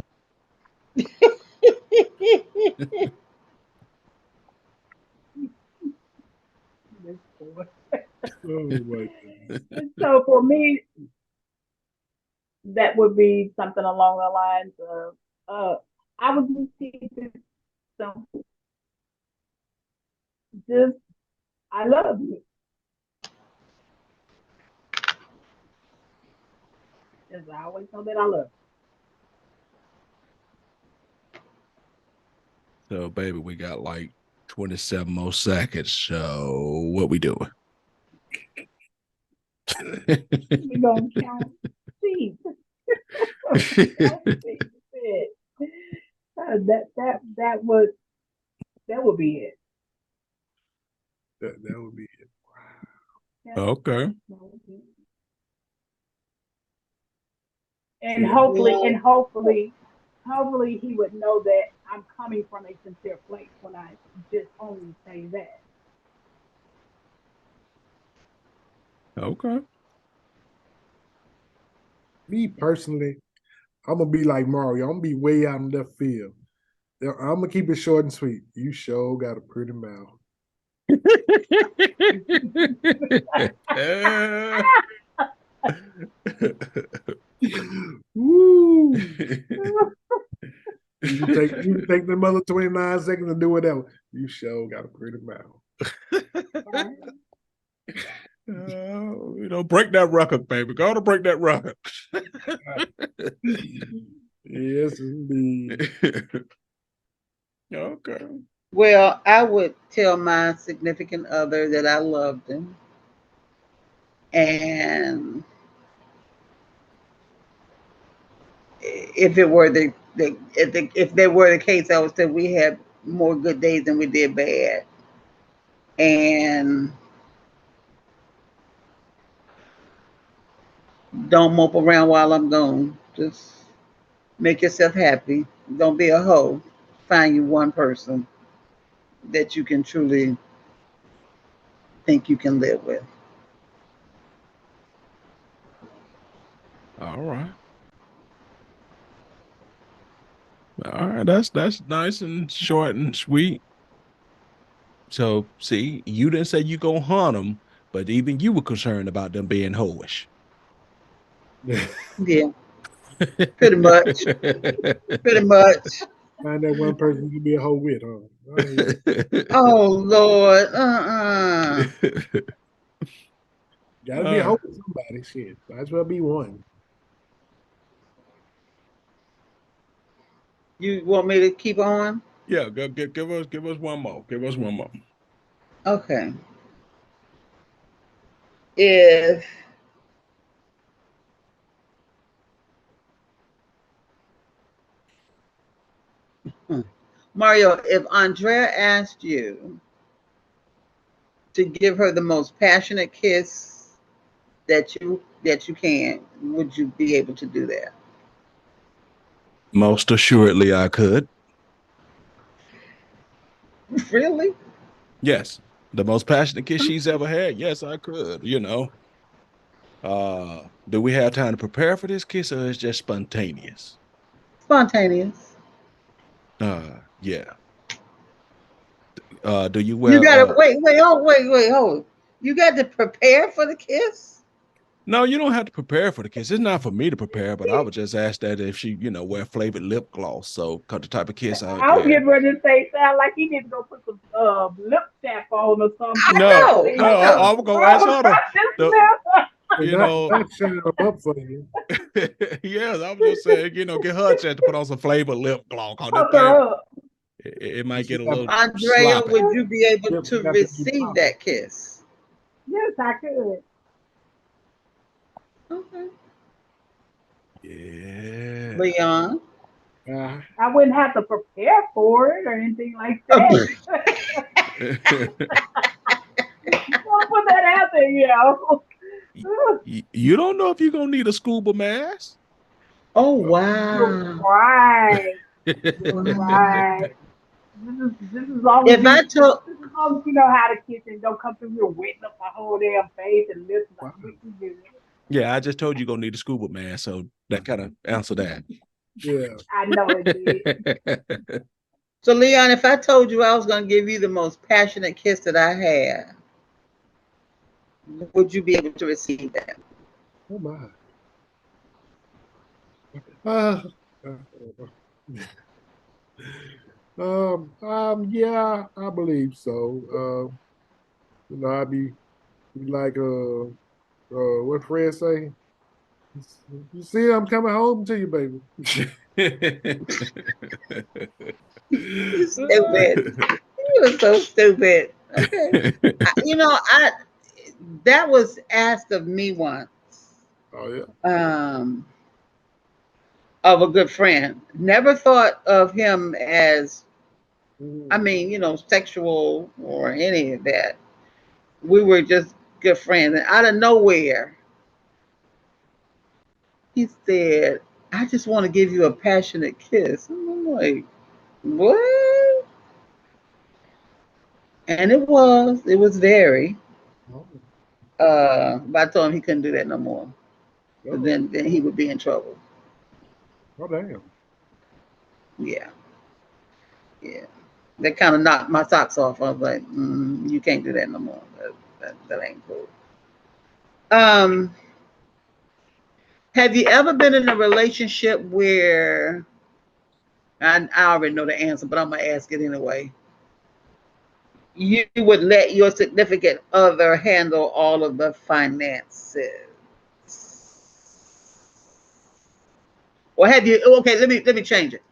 Oh my And so for me, that would be something along the lines of, I would just keep it simple. Just, I love you. Just I always know that I love So, baby, we got like 27 more seconds. So, what we doing? you. We're gonna count sheep. That would be it. That would be it. Yeah, Okay. that would be it. And hopefully he would know that I'm coming from a sincere place when I just only say that. Okay. Me personally, I'm gonna be like Mario. I'm gonna be way out in left field. I'm gonna keep it short and sweet. You sure got a pretty mouth. Woo! You can take the mother 29 seconds to do whatever. You sure got a pretty mouth. Right? break that record, baby. Go to break that record. Yes, indeed. Okay. Well, I would tell my significant other that I loved him. And if it were if there were the case, I would say we had more good days than we did bad. And don't mope around while I'm gone. Just make yourself happy. Don't be a hoe. Find you one person that you can truly think you can live with. All right. All right. That's nice and short and sweet. So see, you didn't say you gonna hunt them, but even you were concerned about them being hoish. Yeah, pretty much. Pretty much. Find that one person you can be a hoe with, huh? Oh, yeah. Oh Lord. Uh-uh. Gotta be a hoe with somebody. Shit. Might as well be one. You want me to keep on? Yeah, give us one more. Give us one more. Okay. If Mario, if Andrea asked you to give her the most passionate kiss that you can, would you be able to do that? Most assuredly, I could. Really? Yes, the most passionate kiss she's ever had. Yes, I could. Do we have time to prepare for this kiss, or is it just spontaneous? Spontaneous. Yeah. Do you You wear gotta wait, hold. You got to prepare for the kiss? No, you don't have to prepare for the kiss. It's not for me to prepare, but I would just ask that if she, wear flavored lip gloss. So, cause the type of kiss I I was yeah. getting ready to say, sound like he need to go put some lip tap on or something. I No, know, no, I know. I'm gonna ask her to And you not, know, not shutting them up for you. yes, I'm just saying, get her a chance to put on some flavored lip gloss. Cause that Hook thing, her up. it might She get a got, little Andrea, sloppy. would you be able yeah, to got to be receive popping. that kiss? Yes, I could. Okay. Yeah. Leon. Uh, I wouldn't have to prepare for it or anything like that. Don't put that out there, You don't know if you're gonna need a scuba mask. Oh You're wow. right. You're Wow. right. This is as long as If I told this is as long as you know how to kiss and don't come through here wetting up my whole damn face and lips. wow. We good. Yeah, I just told you you're gonna need a scuba mask, so that kind of answer that. Yeah. I know it did. so Leon, if I told you I was gonna give you the most passionate kiss that I had, would you be able to receive that? Oh my. Uh, uh, yeah, I believe so. I'd be like, what Fred say? You see, I'm coming home to you, baby. You stupid. You were so stupid. Okay. I that was asked of me once. Oh yeah. Um of a good friend. Never thought of him as I Mhm. mean, sexual or any of that. We were just good friends. And out of nowhere, he said, I just want to give you a passionate kiss. And I'm like, what? And it was very. Oh, But I told him he couldn't do that no more. But oh, then he would be in trouble. oh, damn. Yeah, yeah. That kind of knocked my socks off. I was like, you can't do that no more. That ain't cool. Um, have you ever been in a relationship where I already know the answer, but I'm gonna ask it anyway. you would let your significant other handle all of the finances? Or have you, okay, let me change it.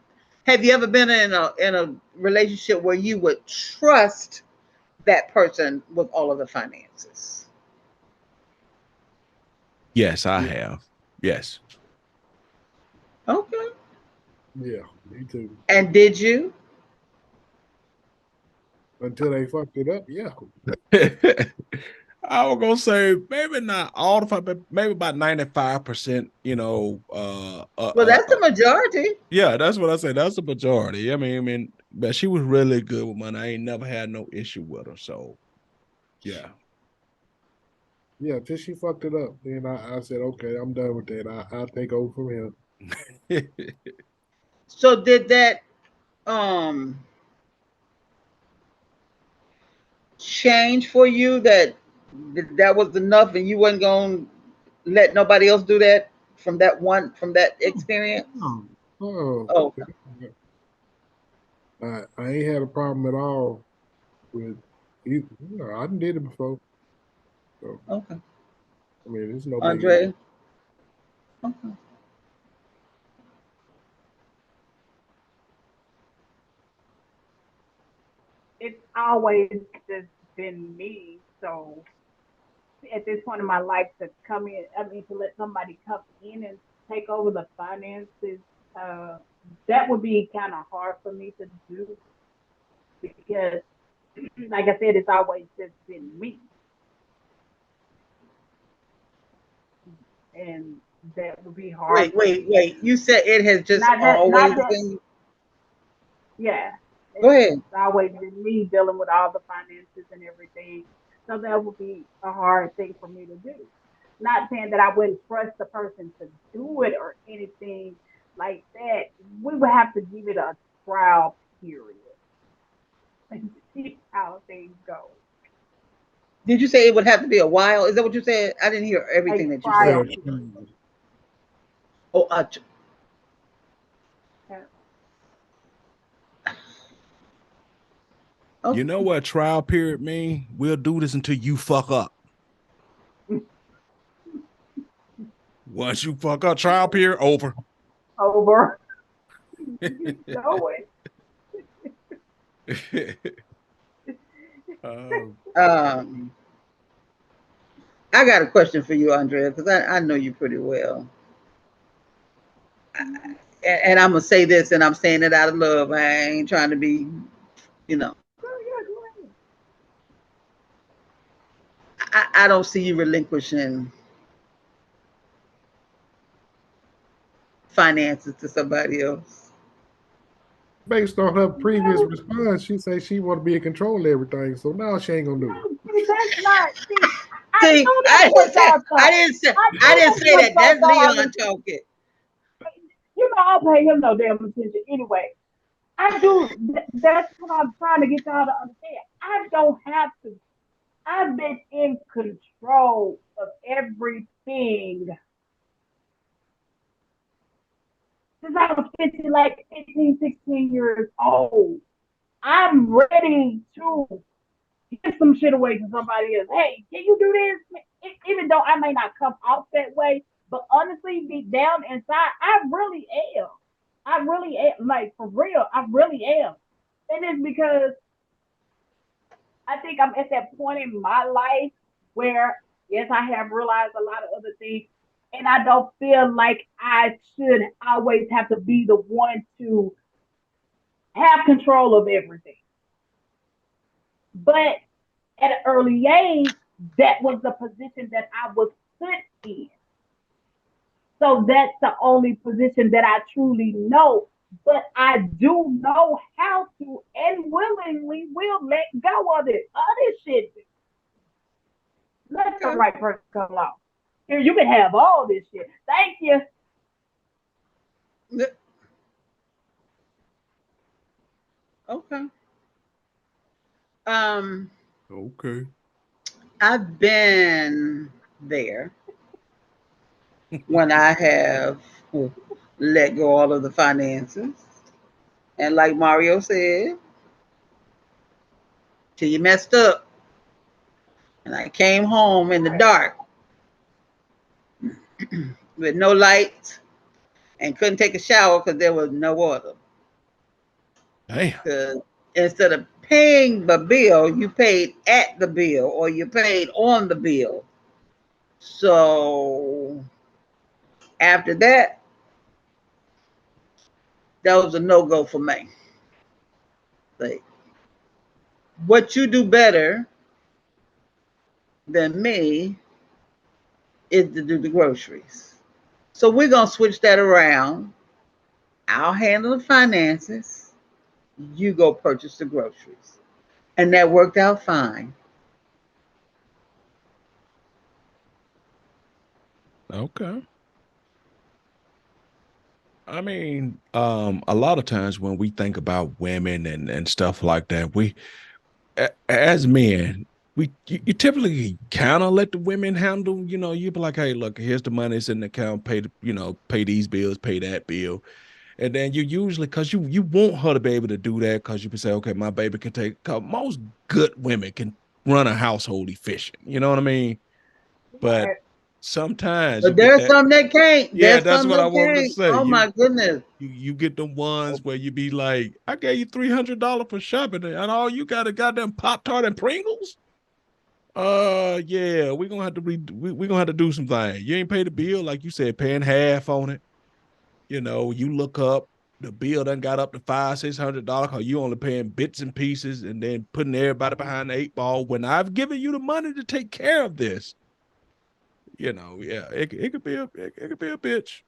Have you ever been in a relationship where you would trust that person with all of the finances? Yes, I have. Yes. Okay. Yeah, me too. And did you? Until they fucked it up, yeah. I was gonna say maybe not all the time, but maybe about 95%, Well, that's the majority. yeah, that's what I say. That's the majority. I mean, but she was really good with money. I ain't never had no issue with her. So yeah. Yeah, till she fucked it up. Then I said, okay, I'm done with that. I'll take over from him. So did that um change for you that that was enough and you wasn't gonna let nobody else do that from that experience? Oh, oh. Oh, I ain't had a problem at all with either. I did it before. So, okay. I mean, it's no big deal. Andre. Okay. It's always just been me. So at this point in my life, to come in, I mean, to let somebody come in and take over the finances, uh, that would be kind of hard for me to do because, like I said, it's always just been me, and that would be hard for me Wait. You said it has just not always that, been. yeah, Go it's ahead. always been me dealing with all the finances and everything. So that would be a hard thing for me to do. Not saying that I wouldn't trust the person to do it or anything like that. We would have to give it a trial period and see how things go. Did you say it would have to be a while? Is that what you said? I didn't hear everything A that you trial said. Yeah, period. Oh, Yeah. You okay. know what trial period mean? We'll do this until you fuck up. Once you fuck up, trial period over. Over. Get going. um, Um, I got a question for you, Andrea, because I know you pretty well. And I'm gonna say this, and I'm saying it out of love. I ain't trying to be, you know. Oh, yeah, go ahead. I don't see you relinquishing finances to somebody else. based on her previous No, response, she say she want to be in control of everything. So now she ain't gonna do it. no, see, that's not, see, I See, know that's what y'all I thought. didn't say, I I know didn't that's say what that. y'all That's thought I was, Leon talking. you know, I'll pay him no damn attention anyway. I do, that's what I'm trying to get y'all to understand. I don't have to. I've been in control of everything since I was 15, like 15, 16 years old. I'm ready to give some shit away to somebody else. Hey, can you do this? Even though I may not come off that way, but honestly, deep down inside, I really am. I really am. Like, for real, I really am. And it's because I think I'm at that point in my life where, yes, I have realized a lot of other things, and I don't feel like I should always have to be the one to have control of everything. But at an early age, that was the position that I was put in. So that's the only position that I truly know. But I do know how to and willingly will let go of it. Other shit, let the Okay. right person come along. Here, you can have all this shit. Thank you. Okay. Um, okay. I've been there when I have let go all of the finances. And like Mario said, till you messed up. And I came home in the dark with no lights and couldn't take a shower because there was no water. Damn. Because instead of paying the bill, you paid at the bill or you paid on the bill. So after that, that was a no-go for me. Like, what you do better than me is to do the groceries. So we're gonna switch that around. I'll handle the finances. You go purchase the groceries. And that worked out fine. Okay. I mean, a lot of times when we think about women and stuff like that, as men, you typically kind of let the women handle. You be like, hey, look, here's the money, it's in the account, pay these bills, pay that bill. And then you usually, because you want her to be able to do that, because you can say, okay, my baby can take, cause most good women can run a household efficient. You know what I mean? But sometimes you But get there's that. some that can't. Yeah, There's that's some what I that wanted to can't. say. Oh my goodness. You get the ones where you be like, I gave you $300 for shopping, and all you got a goddamn Pop-Tart and Pringles. Yeah, we're gonna have to we're gonna have to do some things. You ain't pay the bill, like you said, paying half on it. You look up the bill done got up to $500-$600 because you only paying bits and pieces and then putting everybody behind the 8 ball when I've given you the money to take care of this. Yeah, it could be it could be a bitch.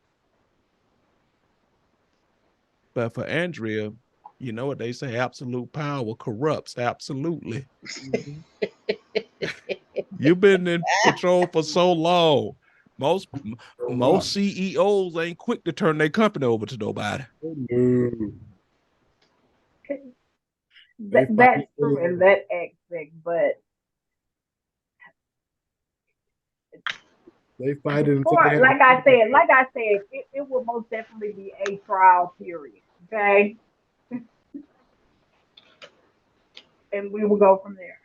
But for Andrea, you know what they say, absolute power corrupts. Absolutely. Mhm. You've been in control for so long. Most CEOs ain't quick to turn their company over to nobody. No. They That's fight true in that aspect, but they fight it until they before, have like I said, it will most definitely be a trial period. Okay, and we will go from there.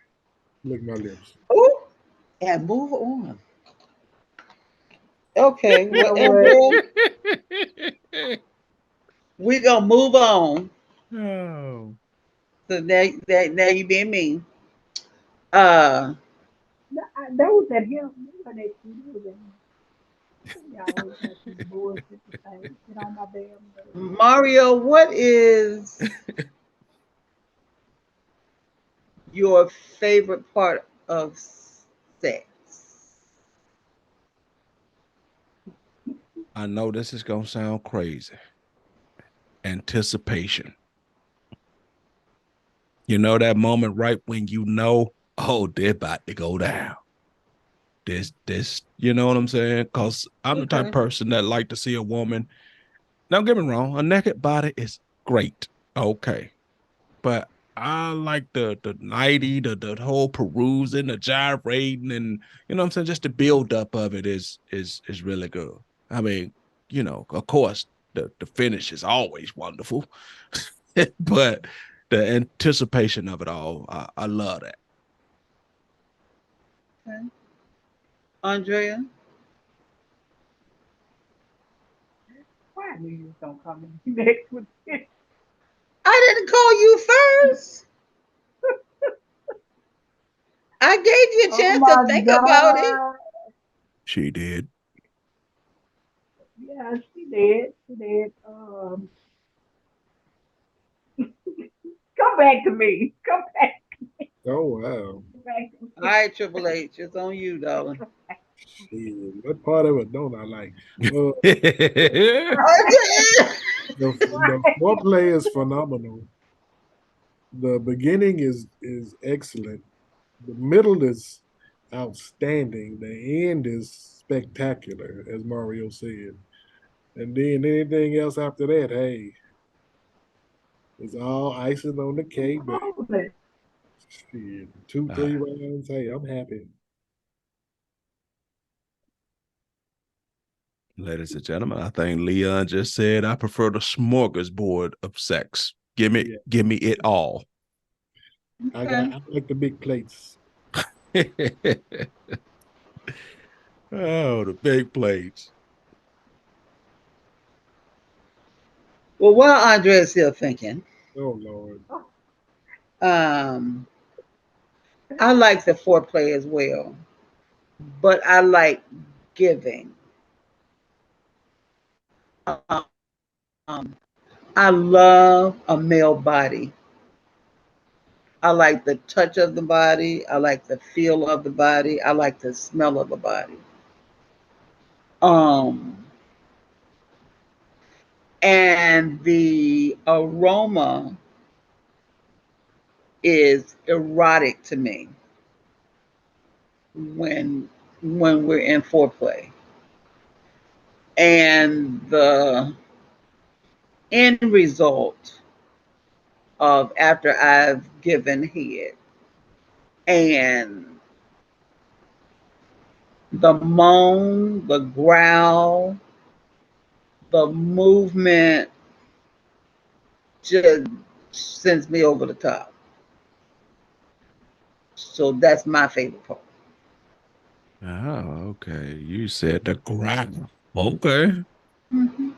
lick my lips. Ooh, and move on. Okay, You well, know what? Andrea, we're gonna move on. Oh. So now you being me. Uh That was at him. That was at him. Y'all always got this bullshit to say. Get on my damn nerves. Mario, what is your favorite part of sex? I know this is gonna sound crazy. Anticipation. You know that moment right when oh, they're about to go down. You know what I'm saying? Because I'm the type of Okay. person that like to see a woman. Don't get me wrong, a naked body is great. Okay. But I like the 90, the whole perusing, the gyrating, and you know what I'm saying? Just the build up of it is really good. I mean, of course, the finish is always wonderful, but the anticipation of it all, I love that. Okay. Andrea? Why knew you was gonna come in next with this? I didn't call you first. I gave you a Oh chance to my think about it. god! She did. Yeah, she did. She did. Come back to me. Come back. Oh wow. Come back to All me. right, Triple H, it's on you, darling. Shit. What part of it don't I like? Uh, the foreplay is phenomenal. The beginning is excellent. The middle is outstanding. The end is spectacular, as Mario said. And then anything else after that, hey, it's all icing on the cake. But Moving. shit, two, Uh, 3 rounds, hey, I'm happy. ladies and gentlemen, I think Leon just said I prefer the smorgasbord of sex. Give me Yeah. give me it all. Okay. I like the big plates. Oh, the big plates. Well, while Andre is still thinking, Oh Lord. um, I like the foreplay as well, but I like giving. Um, I love a male body. I like the touch of the body. I like the feel of the body. I like the smell of the body. Um, and the aroma is erotic to me when we're in foreplay. And the end result of after I've given head and the moan, the growl, the movement just sends me over the top. So that's my favorite part. Oh, okay. You said the ground. Okay. Mhm.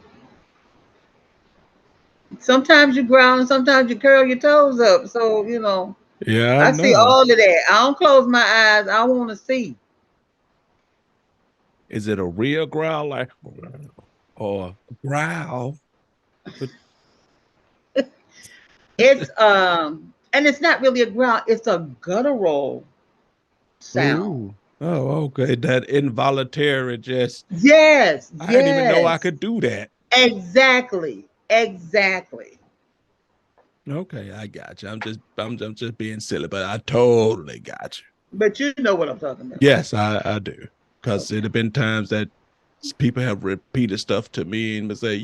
Sometimes you growl and sometimes you curl your toes up. So, Yeah, I I see know. all of that. I don't close my eyes. I want to see. Is it a real growl like or growl? But And it's not really a growl, it's a guttural sound. ooh. Oh, okay. That involuntary just Yes, I didn't even know I yes. could do that. Exactly. Exactly. Okay, I got you. I'm just being silly, but I totally got you. But you know what I'm talking about. Yes, I do. Because it Okay. have been times that people have repeated stuff to me and would say,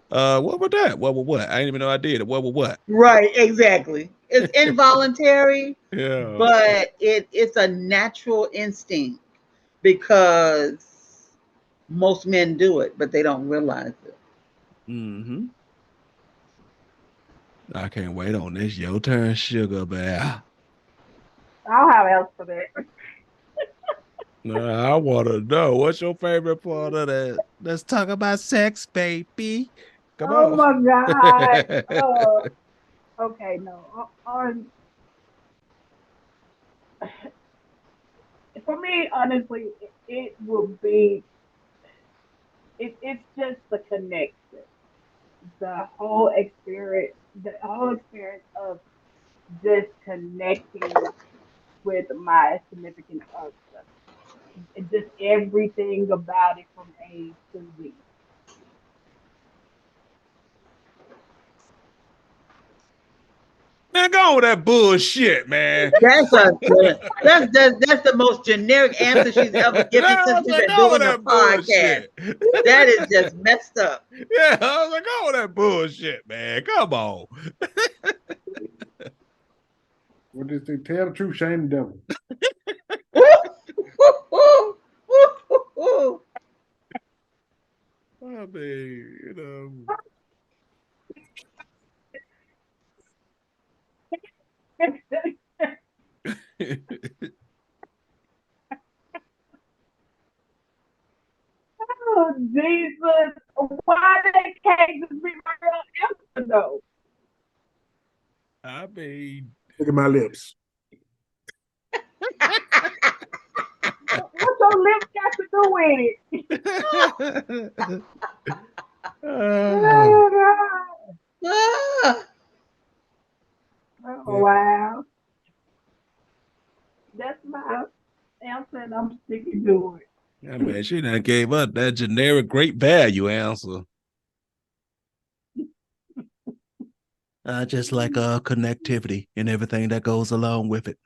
what was that? What was what? I didn't even know I did it. What was what? Right, exactly. It's involuntary, Yeah. but it's a natural instinct because most men do it, but they don't realize it. Mm-hmm. I can't wait on this. Your turn, sugar bear. I'll have else for that. I want to know what's your favorite part of that. Let's talk about sex, baby. Come Oh on. my God. Okay, no. For me, honestly, it will be it's just the connection, the whole experience of just connecting with my significant other, and just everything about it from A to Z. Man, go on with that bullshit, man. That's the most generic answer she's ever given I since was we've like, been go with doing the that podcast. bullshit. That is just messed up. Yeah, I was like, go with that bullshit, man. Come on. What did they tell the truth, shame the devil? I mean, Oh Jesus! Why they can't just be my real answer though? I mean, Look at my lips. What your lips got to do with it? uh, Oh God! Ah, Oh Yeah. wow! That's my answer, and I'm sticking to it. I mean, she done gave up that generic great value answer. Just like connectivity and everything that goes along with it.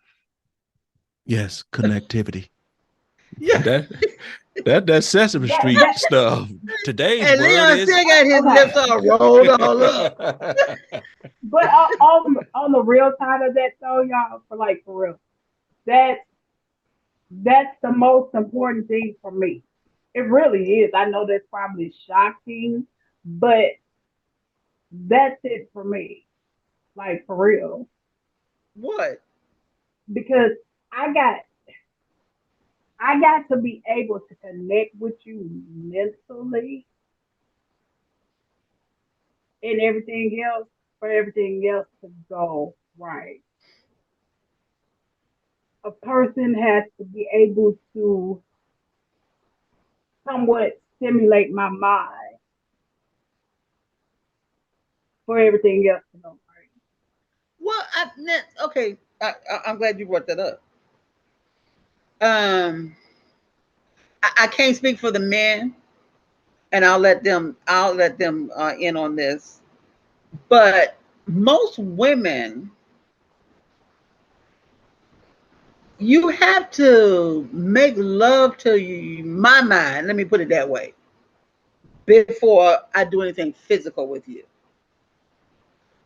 Yes, connectivity. yeah. That that Sesame That Street that stuff. Today's And word Leon is still got his okay. lips all rolled all up. But on the real side of that though, y'all, for real, that that's the most important thing for me. It really is. I know that's probably shocking, but that's it for me. Like for real. What? Because I got to be able to connect with you mentally and everything else for everything else to go right. A person has to be able to somewhat stimulate my mind for everything else to go right. Well, okay. I'm glad you brought that up. Um, I can't speak for the men, and I'll let them in on this. But most women, you have to make love to my mind. Let me put it that way before I do anything physical with you.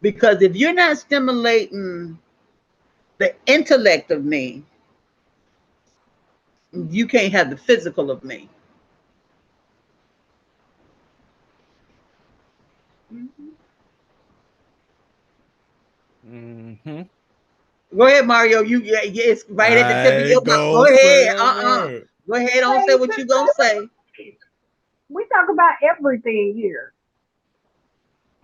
Because if you're not stimulating the intellect of me, you can't have the physical of me. Mhm. Mm-hmm. Go ahead, Mario. It's right at the tip of I your ain't mouth. gonna Go say ahead. a word. Go ahead. Don't say Say what you gonna say. we talk about everything here.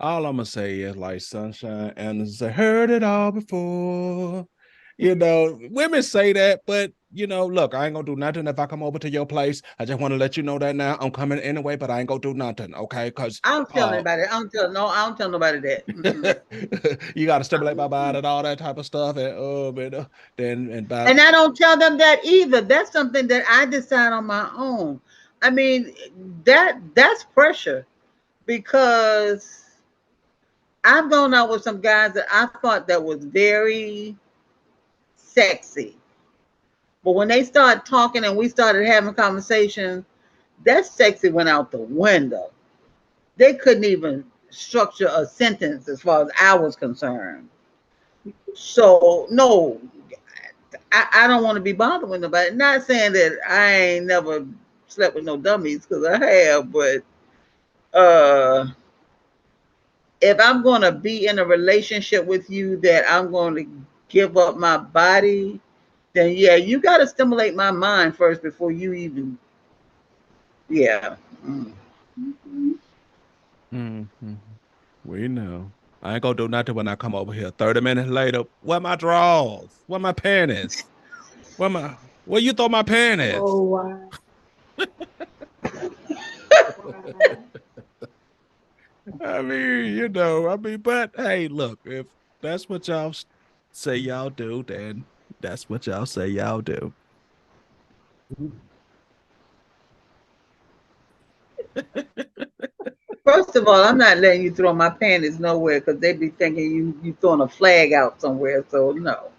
All I'm gonna say is like sunshine and I heard it all before. You know, women say that, but you know, look, I ain't gonna do nothing if I come over to your place. I just want to let you know that now. I'm coming anyway, but I ain't gonna do nothing, okay? Because I don't tell anybody. I don't tell nobody that. Mm-mm. you gotta stimulate my body and all that type of stuff, and then and about And I don't tell them that either. That's something that I decide on my own. I mean, that's pressure because I've gone out with some guys that I thought that was very sexy. But when they started talking and we started having conversations, that sexy went out the window. They couldn't even structure a sentence as far as I was concerned. So no, I don't want to be bothered with nobody. Not saying that I ain't never slept with no dummies because I have, but uh if I'm going to be in a relationship with you that I'm going to give up my body, then yeah, you got to stimulate my mind first before you even, yeah. Mm. Mhm. mm-hmm. We know. I ain't gonna do nothing when I come over here. 30 minutes later, where my drawers? Where my panties? Where you throw my panties? Oh wow, wow. I mean, but hey, look, if that's what y'all say y'all do, then that's what y'all say y'all do. First of all, I'm not letting you throw my panties nowhere because they be thinking you throwing a flag out somewhere. So no,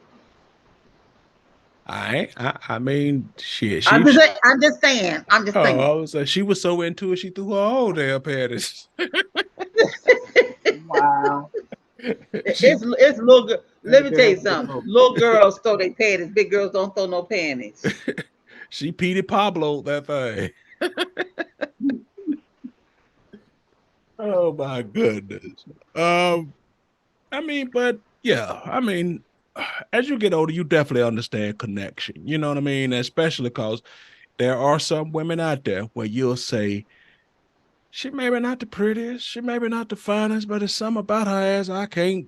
I mean, shit. I'm just saying. I'm just Oh, saying. I was like, she was so into it, she threw her whole damn panties. Wow. she It's little girl. Let Ain't me tell that you something. so? Little girls throw their panties. Big girls don't throw no panties. she Petey Pablo that thing. Oh my goodness. I mean, but yeah, I mean, as you get older, you definitely understand connection. You know what I mean? Especially because there are some women out there where you'll say, she maybe not the prettiest, she maybe not the finest, but it's something about her ass I can't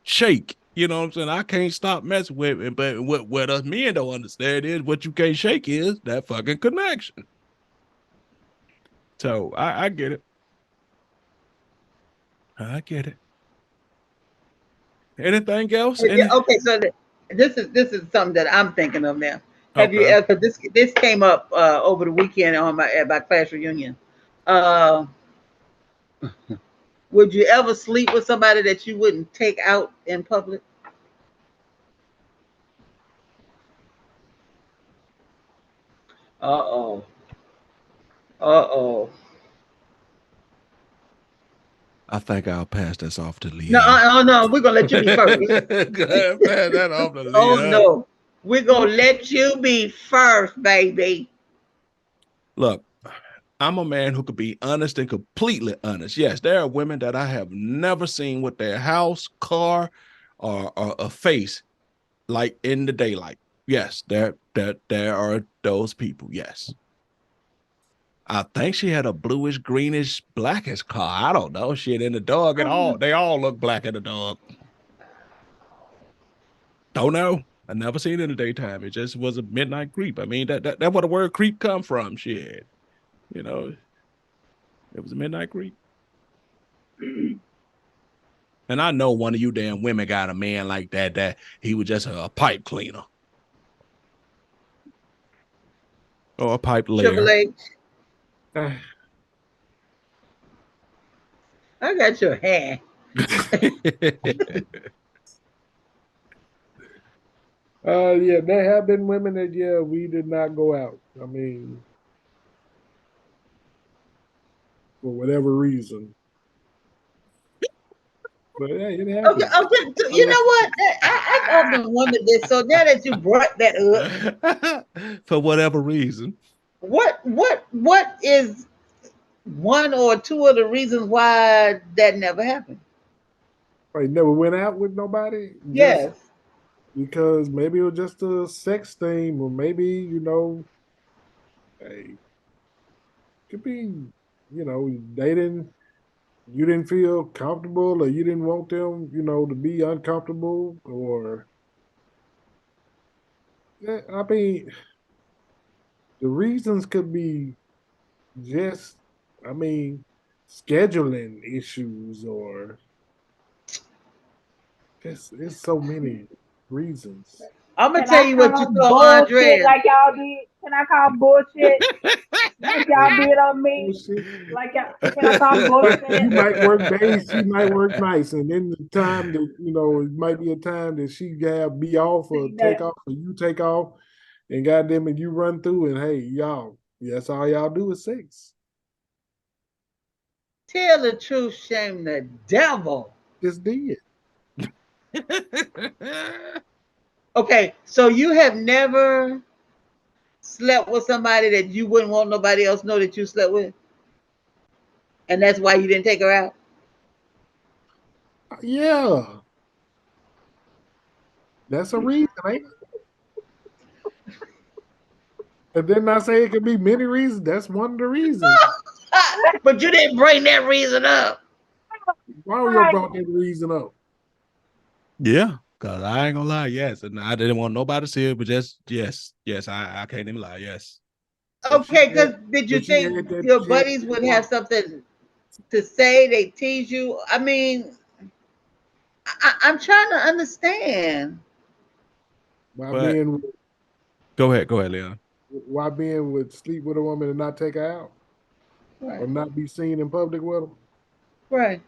shake. You know what I'm saying? I can't stop messing with it. But what us men don't understand is what you can't shake is that fucking connection. So I get it. I get it. Anything else? Okay, so this is something that I'm thinking of now. Have you Okay. ever? This came up over the weekend on my at my class reunion. Uh, would you ever sleep with somebody that you wouldn't take out in public? Uh oh. Uh oh. I think I'll pass this off to No, Leah. no. We're gonna let you be first. Go ahead, pass that off to Oh Leah. no, we're gonna let you be first, baby. Look, I'm a man who could be honest and completely honest. Yes, there are women that I have never seen with their house, car, or a face like in the daylight. Yes, there are those people. Yes. I think she had a bluish, greenish, blackish car. I don't know. Shit in the dog at all. They all look black in the dog. Don't know. I never seen it in the daytime. It just was a midnight creep. I mean, that where the word creep come from. Shit. You know, it was a midnight creep. And I know one of you damn women got a man like that he was just a pipe cleaner. Or a pipe Triple layer. H, I got your hand. Yeah, there have been women that we did not go out. I mean, for whatever reason. But hey, it Okay, happens. okay. So, you know what? I often wondered this. So now that you brought that up, For whatever reason. what is one or two of the reasons why that never happened? I never went out with nobody. Just Yes. because maybe it was just a sex thing, or maybe, hey, could be, you didn't feel comfortable, or you didn't want them, to be uncomfortable, or yeah, I mean, the reasons could be just, I mean, scheduling issues, or it's so many reasons. I'm gonna Can tell I you what you call told bullshit Andrea. like y'all did? Can I call bullshit like y'all did on me? Bullshit. Like y'all, can I call bullshit? You might work days, she might work nights, and then the time that it might be a time that she have be off or See take that? off, or you take off, and goddamn it, you run through, and hey, y'all, that's all y'all do is sex. Tell the truth, shame the devil. Just did. Okay, so you have never slept with somebody that you wouldn't want nobody else know that you slept with, and that's why you didn't take her out. Yeah, that's a reason, ain't it? And then I say it could be many reasons. That's one of the reasons. But you didn't bring that reason up. Why you Right. brought that reason up? Yeah, because I ain't gonna lie, yes. And I didn't want nobody to see it, but just yes, I can't even lie, yes. If she Okay, had, because did you if she think had that, your she had buddies would have that, something to say? They tease you. I mean, I'm trying to understand. why But being go ahead, Leon. why being with sleep with a woman and not take her out, Right, or not be seen in public with them. right.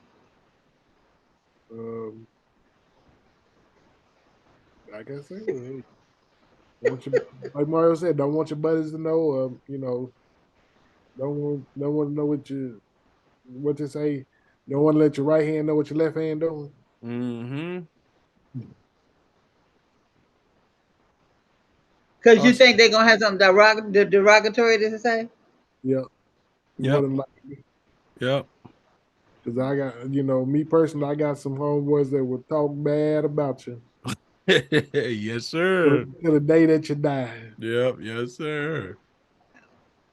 Um, like I said, hey, want your, like Mario said, don't want your buddies to know. Don't want to know what they say. Don't want to let your right hand know what your left hand doing. Mm-hmm. Because you Us. think they're gonna have something derogatory to say. Yep, more Yep. than likely. Yep. Because I got, me personally, I got some homeboys that will talk bad about you Yes, sir. till the day that you die. Yep, yes, sir.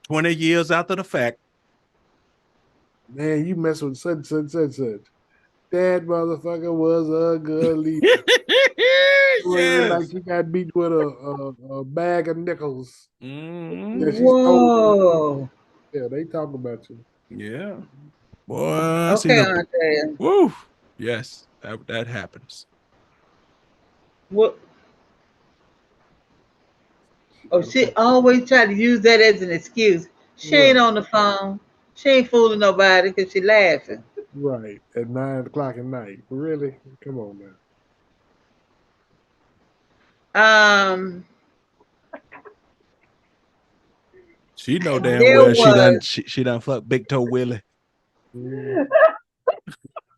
20 years after the fact. Man, you mess with such. That motherfucker was ugly. Like Yes. she got beat with a bag of nickels. Yeah, Mm-hmm. she stole it. Whoa. Yeah, they talk about you. Yeah. Boy, I seen Okay, a Andrea. woo. Yes, that happens. What? Oh, Gotta she find always try to use that as an excuse. She ain't what? on the phone. She ain't fooling nobody because she laughing. Right. At 9 o'clock at night. Really? Come on now. Um, She know damn there well she done was she done fucked Big Toe Willie. Mm,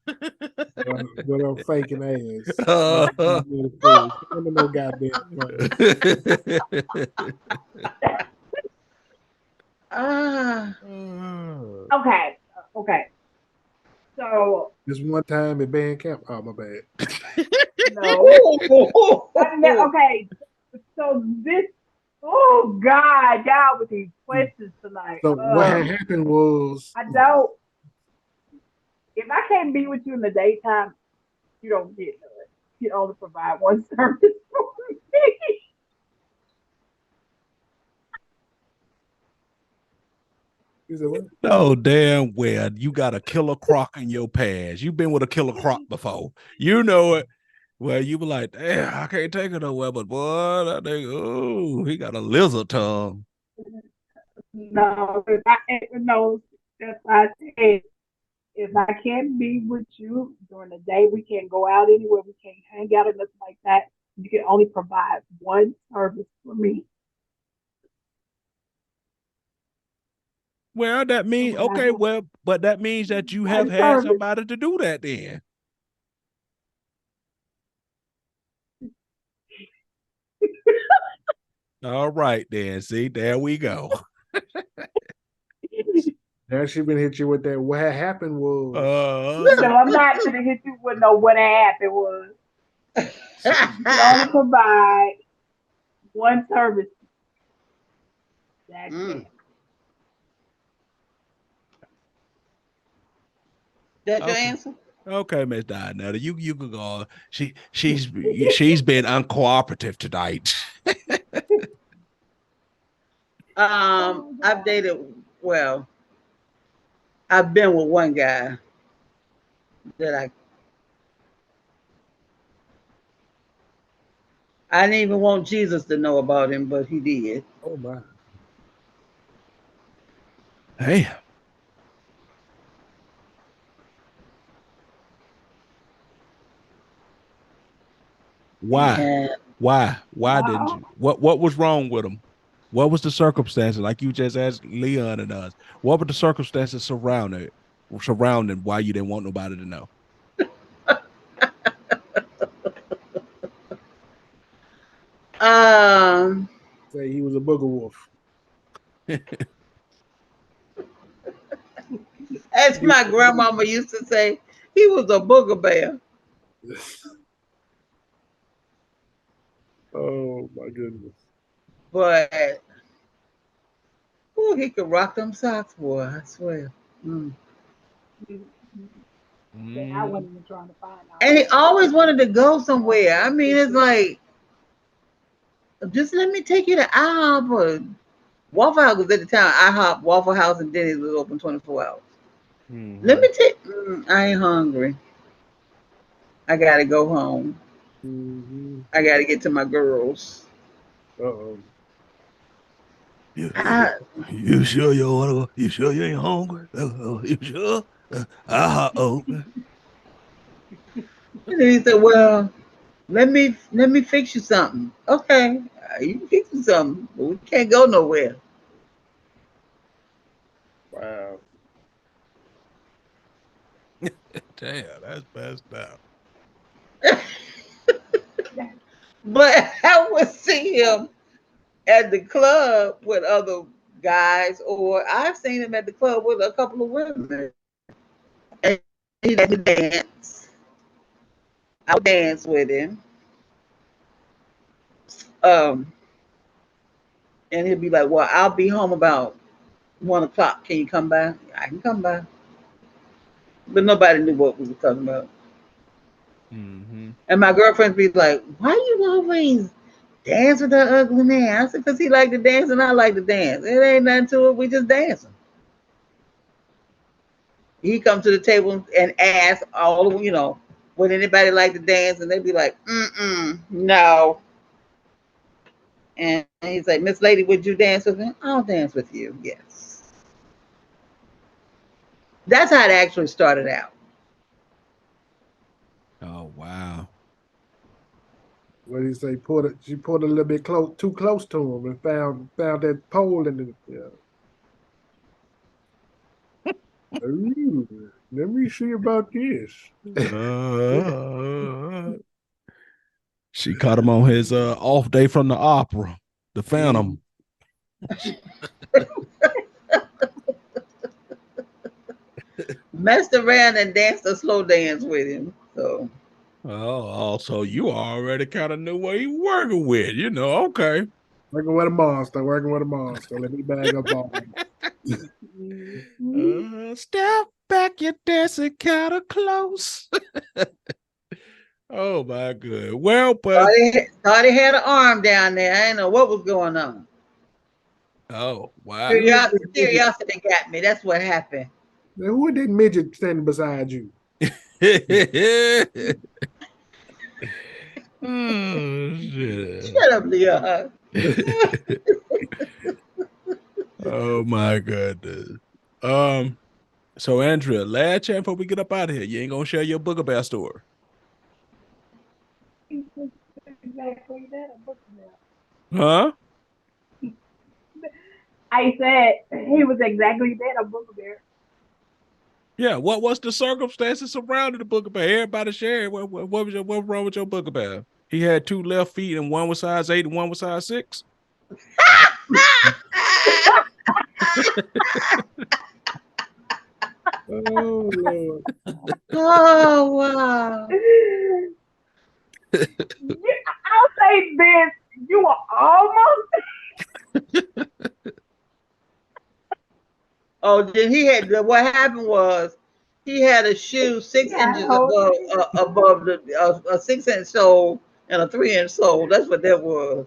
with her faking ass. Uh, Come on, no goddamn phone. ah. Okay. Okay. So This one time at band camp. Oh, my bad. No. Okay. So this. Oh God, y'all with these questions tonight. So what had happened was, I don't. If I can't be with you in the daytime, you don't get none. You only provide one service for me. he said, what? No, damn well, you got a killer croc in your past. You've been with a killer croc before. You know it. Well, you be like, damn, I can't take it nowhere, but boy, that nigga, oh, he got a lizard tongue. No, no. That's why I said if I can't be with you during the day, we can't go out anywhere. We can't hang out or nothing like that. You can only provide one service for me. Well, that So means when I okay, go well, but that means that you have one had service, somebody to do that then. All right, then. See, there we go. Now she been hit you with that. What had happened was, no, I'm not gonna hit you with no what happened was. You can only provide one service. That's it. That your okay. answer? Okay, Miss Diana, you could go. She's been uncooperative tonight. Oh I've God. dated. Well, I've been with one guy that I didn't even want Jesus to know about him, but he did. oh my, Hey, why? And Why didn't No. you? What was wrong with him? What was the circumstances? Like you just asked Leon and us. What were the circumstances surrounding why you didn't want nobody to know? um, say he was a booger wolf. as my grandmama used to say, he was a booger bear. Oh my goodness. But oh, he could rock them socks, boy. I swear. Mm. Then I Mm. wasn't even trying to find out. And he always wanted to go somewhere. I mean, it's like, just let me take you to IHOP or Waffle House. Was at the time IHOP, Waffle House, and Denny's was open 24 hours. Let Mhm. me take. I ain't hungry. I gotta go home. Mm-hmm. I gotta get to my girls. Uh-oh. You, I, you sure you want to go? You sure you ain't hungry? You sure? Okay. and then he said, "Well, let me fix you something." Okay, you can fix me something, but we can't go nowhere. Wow. Damn, that's messed up. But I would see him at the club with other guys, or I've seen him at the club with a couple of women. And he let me dance. I would dance with him. Um, and he'd be like, "Well, I'll be home about 1 o'clock. Can you come by?" I can come by. But nobody knew what we were talking about. Mm-hmm. And my girlfriends be like, "Why you always dance with that ugly man?" I said, "Because he like to dance and I like to dance. It ain't nothing to it. We just dancing." He come to the table and ask all of would anybody like to dance? And they'd be like, no. And he's like, "Miss Lady, would you dance with me?" "I'll dance with you." Yes. That's how it actually started out. Oh wow. What did he say? She pulled a little bit too close to him and found that pole in the. Yeah. Ooh, let me see about this. She caught him on his off day from the opera, the Mm. Phantom. Messed around and danced a slow dance with him. So Oh, also, you already kind of knew what you working with, okay. Working with a monster, working with a monster. Let me bag up all. Step back, you're dancing kind of close. Oh my good. Well, but Thought he had an arm down there. I didn't know what was going on. oh wow. Curiosity got me. That's what happened. Now, who is that midget standing beside you? Oh shit. Shut up, Leah. Oh my goodness. Um, so Andrea, last chance before we get up out of here. You ain't gonna share your Booger Bear story. Exactly that. A book about. Huh? I said he was exactly that. A book about. Yeah, what's the circumstances surrounding the Booger Bear? Everybody share. What wrong with your Booger Bear? He had 2 left feet and one was size 8 and one was size 6. Oh Lord. Oh wow. I'll say this. You were almost. Oh, then he had what happened was he had a shoe 6 inches above the a 6 inch sole and a 3 inch sole. That's what that was.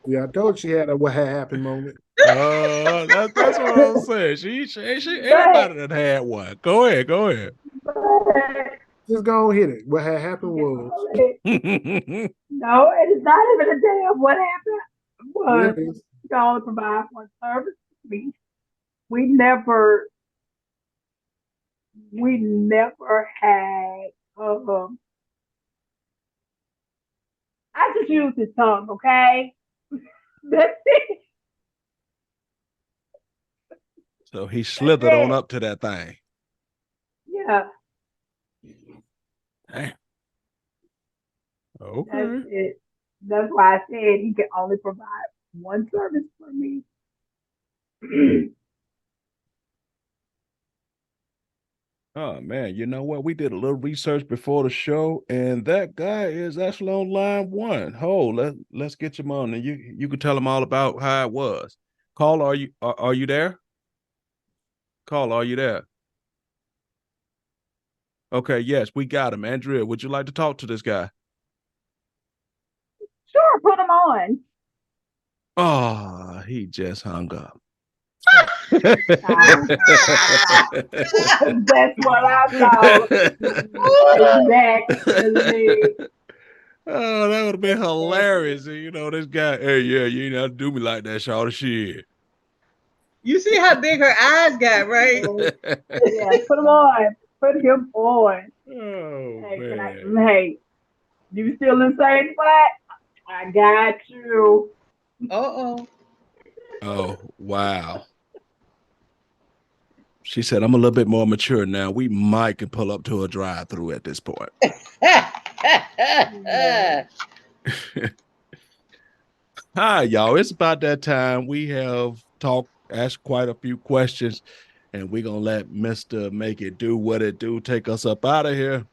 Yeah, I told she had a what had happened moment. That's what I'm saying. She But, everybody that had one. Go ahead. but Just go and hit it. What had happened was. no, it is not even a damn what happened. Yeah, Was you only provide one service. We we never we never had. I just use his tongue, okay? That's it. So he That's slithered on it. up to that thing. Yeah, Damn. that's Okay. it. That's why I said he can only provide one service for me. Oh man, you know what? We did a little research before the show, and that guy is actually on line 1. Let's get him on, and you can tell him all about how it was. Call, are you there? Call, are you there? Okay, yes, we got him. Andrea, would you like to talk to this guy? Sure, put him on. Oh, he just hung up. That's what I thought. Exactly. Oh, that would have been Exactly. hilarious. This guy, hey, yeah, you ain't have to do me like that, shawty shit. You see how big her eyes got, right? Yeah, put him on. Put him on. Oh Hey, can I? man. Hey, you still in the same spot? I got you. Uh-oh. Oh, wow. She said, I'm a little bit more mature now. We might can pull up to a drive-through at this point. Yeah. Hi, y'all. It's about that time. We have asked quite a few questions, and we're gonna let Mr. Make It Do What It Do take us up out of here.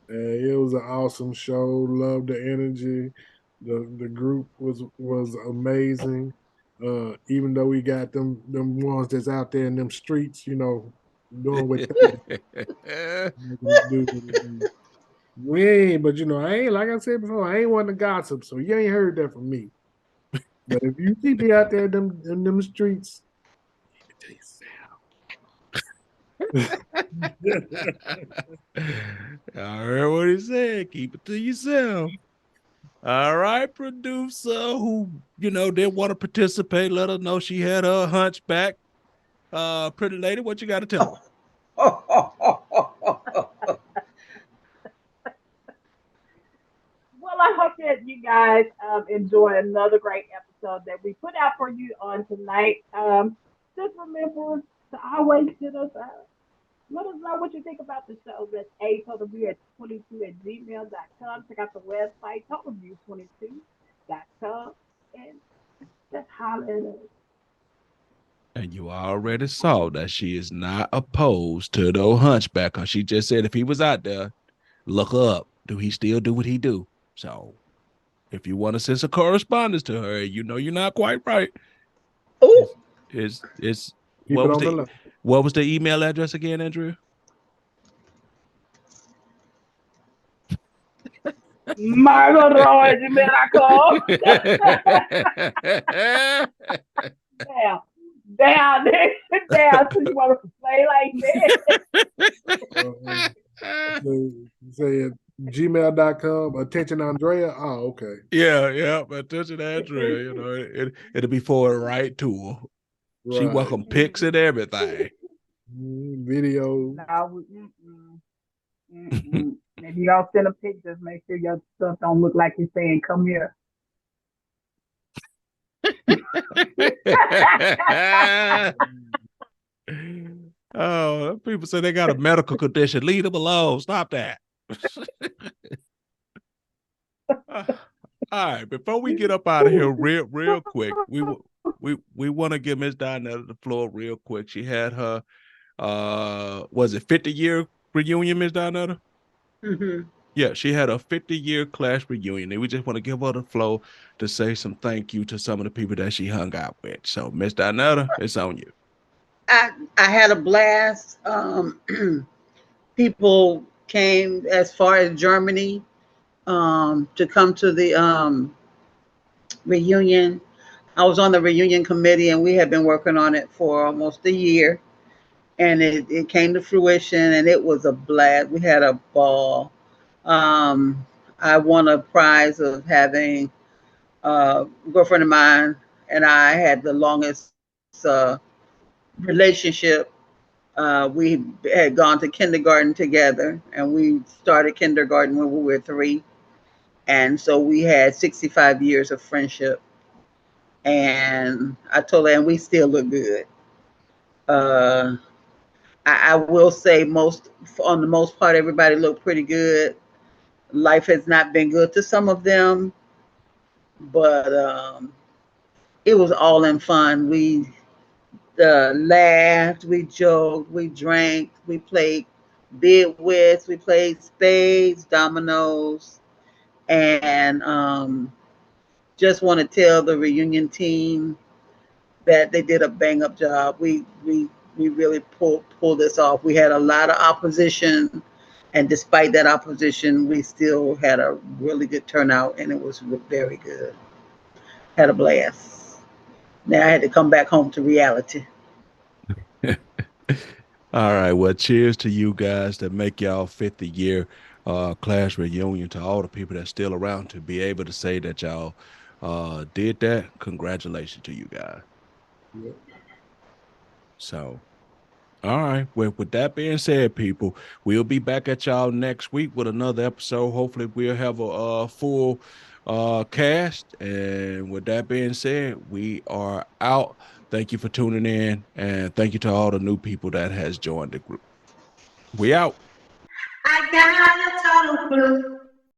It was an awesome show. Loved the energy. The group was amazing. Even though we got them ones that's out there in them streets, doing what they do. We ain't, but I ain't like I said before, I ain't one to gossip, so you ain't heard that from me. But if you see me out there in them streets, I heard what he said. Keep it to yourself. All right, producer who, didn't want to participate. Let her know she had her hunchback. Pretty lady, what you got to tell Well, I hope that you guys enjoy another great episode that we put out for you on tonight. Just remember to always hit us up. Let us know what you think about the show. That's a22 at gmail.com. Check out the website, totalview22.com. And just holler at us. And you already saw that she is not opposed to the hunchback. Cause she just said if he was out there, look up. Do he still do what he do? So if you want to send some correspondence to her, you know you're not quite right. Ooh, It's Keep it on the low. what was the email address again, Andrea? MargotRoy@gmail.com. Damn. Damn, damn, so you want to play like that? Say gmail.com, attention Andrea. Oh, okay. Yeah, attention Andrea, you know, it'll be forwarded right to her. Right. She welcome pics and everything. Video. No, if you all send a pic, just make sure your stuff don't look like you're saying, come here. Oh, people say they got a medical condition. Leave them alone. Stop that. All right, before we get up out of here real quick, we want to give Miss Dinetta the floor real quick. She had her was it 50-year reunion, Miss Dinetta? mm-hmm. Yeah, she had a 50-year class reunion, and we just want to give her the floor to say some thank you to some of the people that she hung out with. So, Miss Dinetta, it's on you. I had a blast. People came as far as Germany to come to the reunion. I was on the reunion committee, and we had been working on it for almost a year. And it came to fruition, and it was a blast. We had a ball. I won a prize of having a girlfriend of mine and I had the longest relationship. We had gone to kindergarten together, and we started kindergarten when we were 3. And so we had 65 years of friendship. And I told her, and we still look good. Uh, I will say on the most part, everybody looked pretty good. Life has not been good to some of them, but it was all in fun. We laughed, we joked, we drank, we played bid whist, we played spades, dominoes, and just want to tell the reunion team that they did a bang up job. We really pulled this off. We had a lot of opposition, and despite that opposition, we still had a really good turnout, and it was very good. Had a blast. Now I had to come back home to reality. All right. Well, cheers to you guys that make y'all 50-year class reunion, to all the people that's still around to be able to say that y'all did that. Congratulations to you guys. Yep. So, all right. Well, with that being said, people, we'll be back at y'all next week with another episode. Hopefully, we'll have a full cast. And with that being said, we are out. Thank you for tuning in, and thank you to all the new people that has joined the group. We out. I got a total clue.